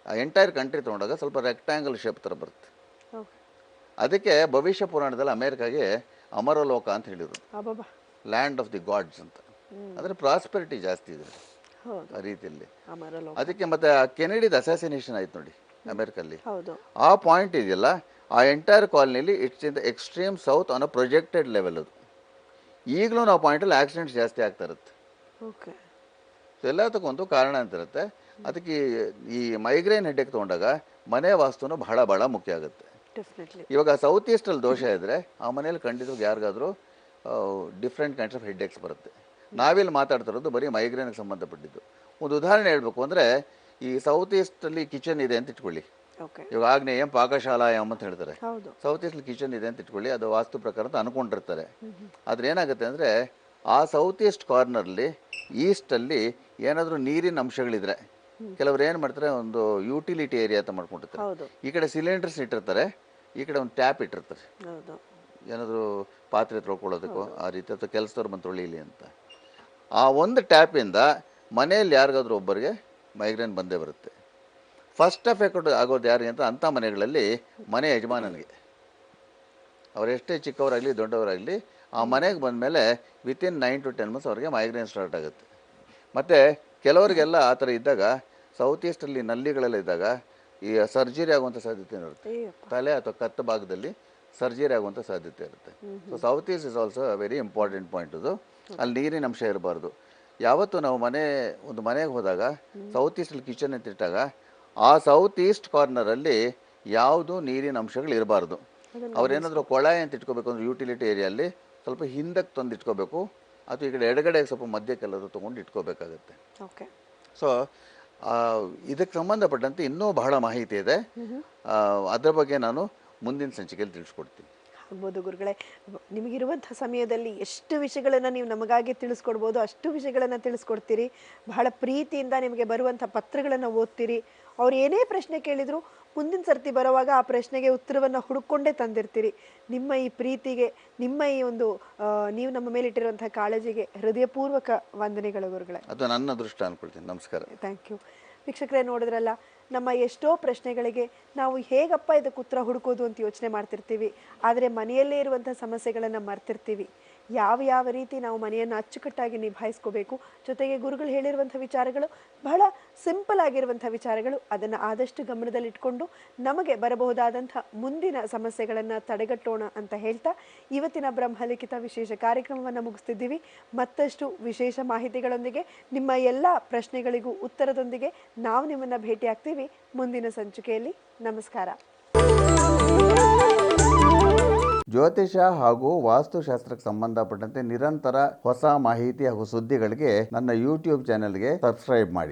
ಆ ಎಂಟೈರ್ ಕಂಟ್ರಿ ತೊಗೊಂಡಾಗ ಸ್ವಲ್ಪ ರೆಕ್ಟ್ಯಾಂಗಲ್ ಶೇಪ್ ಥರ ಬರುತ್ತೆ. ಅದಕ್ಕೆ ಭವಿಷ್ಯ ಪುರಾಣದಲ್ಲಿ ಅಮೇರಿಕಾಗೆ ಅಮರಲೋಕ ಅಂತ ಹೇಳಿದ್ರು, ಲ್ಯಾಂಡ್ ಆಫ್ ದಿ ಗಾಡ್ಸ್ ಅಂತ. ಅಂದರೆ ಪ್ರಾಸ್ಪೆರಿಟಿ ಜಾಸ್ತಿ ಇದೆ ಆ ರೀತಿಯಲ್ಲಿ. ಅದಕ್ಕೆ ಮತ್ತೆ ಕೆನೆಡಿದ ಅಸಾಸಿನೇಷನ್ ಆಯ್ತು ನೋಡಿ ಅಮೇರಿಕಲ್ಲಿ, ಆ ಪಾಯಿಂಟ್ ಇದೆಯಲ್ಲ, ಆ ಎಂಟೈರ್ ಕಾಲನಿಲಿ it's in the extreme south on a projected level. ಅದು ಈಗಲೂ ನಾವು ಪಾಯಿಂಟಲ್ಲಿ ಆಕ್ಸಿಡೆಂಟ್ಸ್ ಜಾಸ್ತಿ ಆಗ್ತಾ ಇರುತ್ತೆ. ಎಲ್ಲದಕ್ಕೊಂದು ಕಾರಣ ಅಂತ ಇರುತ್ತೆ. ಅದಕ್ಕೆ ಈ ಮೈಗ್ರೇನ್ ಹೆಡ್ಡೇಕ್ ತೊಗೊಂಡಾಗ ಮನೆ ವಾಸ್ತುನು ಬಹಳ ಬಹಳ ಮುಖ್ಯ ಆಗುತ್ತೆ. ಇವಾಗ ಸೌತ್ ಈಸ್ಟಲ್ಲಿ ದೋಷ ಇದ್ದರೆ ಆ ಮನೇಲಿ ಖಂಡಿತವಾಗಿ ಯಾರಿಗಾದರೂ ಡಿಫ್ರೆಂಟ್ ಕೈಂಡ್ಸ್ ಆಫ್ ಹೆಡ್ಡೇಕ್ಸ್ ಬರುತ್ತೆ. ನಾವಿಲ್ಲಿ ಮಾತಾಡ್ತಿರೋದು ಬರೀ ಮೈಗ್ರೇನ್ಗೆ ಸಂಬಂಧಪಟ್ಟಿದ್ದು. ಒಂದು ಉದಾಹರಣೆ ಹೇಳಬೇಕು ಅಂದರೆ, ಈ ಸೌತ್ ಈಸ್ಟಲ್ಲಿ ಕಿಚನ್ ಇದೆ ಅಂತ ಇಟ್ಕೊಳ್ಳಿ, ಇವಾಗ ಆಗ್ನೇಯಂ ಪಾಕಶಾಲಾಯಂ ಅಂತ ಹೇಳ್ತಾರೆ. ಸೌತ್ ಈಸ್ಟಲ್ಲಿ ಕಿಚನ್ ಇದೆ ಅಂತ ಇಟ್ಕೊಳ್ಳಿ, ಅದು ವಾಸ್ತು ಪ್ರಕಾರ ಅಂತ ಅನ್ಕೊಂಡಿರ್ತಾರೆ. ಆದ್ರೆ ಏನಾಗುತ್ತೆ ಅಂದರೆ, ಆ ಸೌತ್ ಈಸ್ಟ್ ಕಾರ್ನರ್ಲಿ ಈಸ್ಟಲ್ಲಿ ಏನಾದರೂ ನೀರಿನ ಅಂಶಗಳಿದ್ರೆ ಕೆಲವ್ರು ಏನು ಮಾಡ್ತಾರೆ, ಒಂದು ಯುಟಿಲಿಟಿ ಏರಿಯಾ ಅಂತ ಮಾಡ್ಕೊಂಡಿರ್ತಾರೆ. ಈ ಕಡೆ ಸಿಲಿಂಡರ್ಸ್ ಇಟ್ಟಿರ್ತಾರೆ, ಈ ಕಡೆ ಒಂದು ಟ್ಯಾಪ್ ಇಟ್ಟಿರ್ತಾರೆ, ಏನಾದರೂ ಪಾತ್ರೆ ತೊಳ್ಕೊಳ್ಳೋದಕ್ಕೂ ಆ ರೀತಿ, ಅಥವಾ ಕೆಲಸದವ್ರು ಬಂದು ತೊಳಿಲಿ ಅಂತ. ಆ ಒಂದು ಟ್ಯಾಪಿಂದ ಮನೆಯಲ್ಲಿ ಯಾರಿಗಾದ್ರೂ ಒಬ್ಬರಿಗೆ ಮೈಗ್ರೇನ್ ಬಂದೇ ಬರುತ್ತೆ. ಫಸ್ಟ್ ಎಫೆಕ್ಟ್ ಆಗೋದು ಯಾರಿಗೆ ಅಂತ, ಅಂಥ ಮನೆಗಳಲ್ಲಿ ಮನೆ ಯಜಮಾನನಿಗೆ, ಅವರೆಷ್ಟೇ ಚಿಕ್ಕವರಾಗಲಿ ದೊಡ್ಡವರಾಗಲಿ, ಆ ಮನೆಗೆ ಬಂದಮೇಲೆ ವಿತಿನ್ 9 to 10 months ಅವ್ರಿಗೆ ಮೈಗ್ರೇನ್ ಸ್ಟಾರ್ಟ್ ಆಗುತ್ತೆ. ಮತ್ತು ಕೆಲವರಿಗೆಲ್ಲ ಆ ಥರ ಇದ್ದಾಗ, ಸೌತ್ ಈಸ್ಟಲ್ಲಿ ನಲ್ಲಿಗಳೆಲ್ಲ ಇದ್ದಾಗ ಈ ಸರ್ಜರಿ ಆಗುವಂಥ ಸಾಧ್ಯತೆ ಇರುತ್ತೆ. ತಲೆ ಅಥವಾ ಕತ್ತ ಭಾಗದಲ್ಲಿ ಸರ್ಜರಿ ಆಗುವಂಥ ಸಾಧ್ಯತೆ ಇರುತ್ತೆ. So south East is also very important point. ಅದು ಅಲ್ಲಿ ನೀರಿನ ಅಂಶ ಇರಬಾರ್ದು. ಯಾವತ್ತು ನಾವು ಒಂದು ಮನೆಗೆ ಹೋದಾಗ ಸೌತ್ ಈಸ್ಟಲ್ಲಿ ಕಿಚನ್ ಅಂತ ಇಟ್ಟಾಗ, ಆ ಸೌತ್ ಈಸ್ಟ್ ಕಾರ್ನರಲ್ಲಿ ಯಾವುದು ನೀರಿನ ಅಂಶಗಳು ಇರಬಾರ್ದು. ಅವ್ರೇನಾದರೂ ಕೊಳಾಯಿ ಅಂತ ಇಟ್ಕೋಬೇಕು ಅಂದ್ರೆ ಯುಟಿಲಿಟಿ ಏರಿಯಲ್ಲಿ ಸ್ವಲ್ಪ ಹಿಂದಕ್ಕೆ ತಂದು ಇಟ್ಕೋಬೇಕು, ಅಥವಾ ಈ ಕಡೆ ಎಡಗಡೆಗೆ ಸ್ವಲ್ಪ ಮಧ್ಯಕ್ಕೆಲ್ಲರೂ ತೊಗೊಂಡು ಇಟ್ಕೋಬೇಕಾಗತ್ತೆ. ಸೊ ಇದಕ್ಕೆ ಸಂಬಂಧಪಟ್ಟಂತೆ ಇನ್ನೂ ಬಹಳ ಮಾಹಿತಿ ಇದೆ. ಅದರ ಬಗ್ಗೆ ನಾನು ಮುಂದಿನ ಸಂಚಿಕೆಯಲ್ಲಿ ತಿಳಿಸ್ಕೊಡ್ತೀನಿ. ಆಗ್ಬೋದು ಗುರುಗಳೇ, ನಿಮಗಿರುವಂಥ ಸಮಯದಲ್ಲಿ ಎಷ್ಟು ವಿಷಯಗಳನ್ನು ನೀವು ನಮಗಾಗಿ ತಿಳಿಸ್ಕೊಡ್ಬೋದು ಅಷ್ಟು ವಿಷಯಗಳನ್ನು ತಿಳಿಸ್ಕೊಡ್ತೀರಿ. ಬಹಳ ಪ್ರೀತಿಯಿಂದ ನಿಮಗೆ ಬರುವಂಥ ಪತ್ರಗಳನ್ನು ಓದ್ತೀರಿ. ಅವ್ರು ಏನೇ ಪ್ರಶ್ನೆ ಕೇಳಿದ್ರು ಮುಂದಿನ ಸರ್ತಿ ಬರುವಾಗ ಆ ಪ್ರಶ್ನೆಗೆ ಉತ್ತರವನ್ನು ಹುಡುಕೊಂಡೇ ತಂದಿರ್ತೀರಿ. ನಿಮ್ಮ ಈ ಪ್ರೀತಿಗೆ, ನಿಮ್ಮ ಈ ಒಂದು ನೀವು ನಮ್ಮ ಮೇಲೆ ಇಟ್ಟಿರುವಂತಹ ಕಾಳಜಿಗೆ ಹೃದಯಪೂರ್ವಕ ವಂದನೆಗಳು ಗುರುಗಳೇ. ಅದು ನನ್ನ ಅದೃಷ್ಟ ಅನ್ಕೊಳ್ತೀನಿ. ನಮಸ್ಕಾರ. Thank you. ವೀಕ್ಷಕರೇ, ನೋಡಿದ್ರಲ್ಲ, ನಮ್ಮ ಎಷ್ಟೋ ಪ್ರಶ್ನೆಗಳಿಗೆ ನಾವು ಹೇಗಪ್ಪ ಇದಕ್ಕೆ ಉತ್ತರ ಹುಡುಕೋದು ಅಂತ ಯೋಚನೆ ಮಾಡ್ತಿರ್ತೀವಿ. ಆದರೆ ಮನೆಯಲ್ಲೇ ಇರುವಂಥ ಸಮಸ್ಯೆಗಳನ್ನು ಮರ್ತಿರ್ತೀವಿ. ಯಾವ ರೀತಿ ನಾವು ಮನೆಯನ್ನು ಅಚ್ಚುಕಟ್ಟಾಗಿ ನಿಭಾಯಿಸ್ಕೋಬೇಕು, ಜೊತೆಗೆ ಗುರುಗಳು ಹೇಳಿರುವಂಥ ವಿಚಾರಗಳು ಬಹಳ ಸಿಂಪಲ್ ಆಗಿರುವಂಥ ವಿಚಾರಗಳು. ಅದನ್ನು ಆದಷ್ಟು ಗಮನದಲ್ಲಿಟ್ಕೊಂಡು ನಮಗೆ ಬರಬಹುದಾದಂಥ ಮುಂದಿನ ಸಮಸ್ಯೆಗಳನ್ನು ತಡೆಗಟ್ಟೋಣ ಅಂತ ಹೇಳ್ತಾ ಇವತ್ತಿನ ಬ್ರಹ್ಮಲಿಖಿತ ವಿಶೇಷ ಕಾರ್ಯಕ್ರಮವನ್ನು ಮುಗಿಸ್ತಿದ್ದೀವಿ. ಮತ್ತಷ್ಟು ವಿಶೇಷ ಮಾಹಿತಿಗಳೊಂದಿಗೆ, ನಿಮ್ಮ ಎಲ್ಲ ಪ್ರಶ್ನೆಗಳಿಗೂ ಉತ್ತರದೊಂದಿಗೆ ನಾವು ನಿಮ್ಮನ್ನು ಭೇಟಿ ಆಗ್ತೀವಿ ಮುಂದಿನ ಸಂಚಿಕೆಯಲ್ಲಿ. ನಮಸ್ಕಾರ. ಜ್ಯೋತಿಷ ಹಾಗೂ ವಾಸ್ತುಶಾಸ್ತ್ರಕ್ಕೆ ಸಂಬಂಧಪಟ್ಟಂತೆ ನಿರಂತರ ಹೊಸ ಮಾಹಿತಿ ಹಾಗೂ ಸುದ್ದಿಗಳಿಗೆ ನನ್ನ ಯೂಟ್ಯೂಬ್ ಚಾನೆಲ್ಗೆ ಸಬ್ಸ್ಕ್ರೈಬ್ ಮಾಡಿ.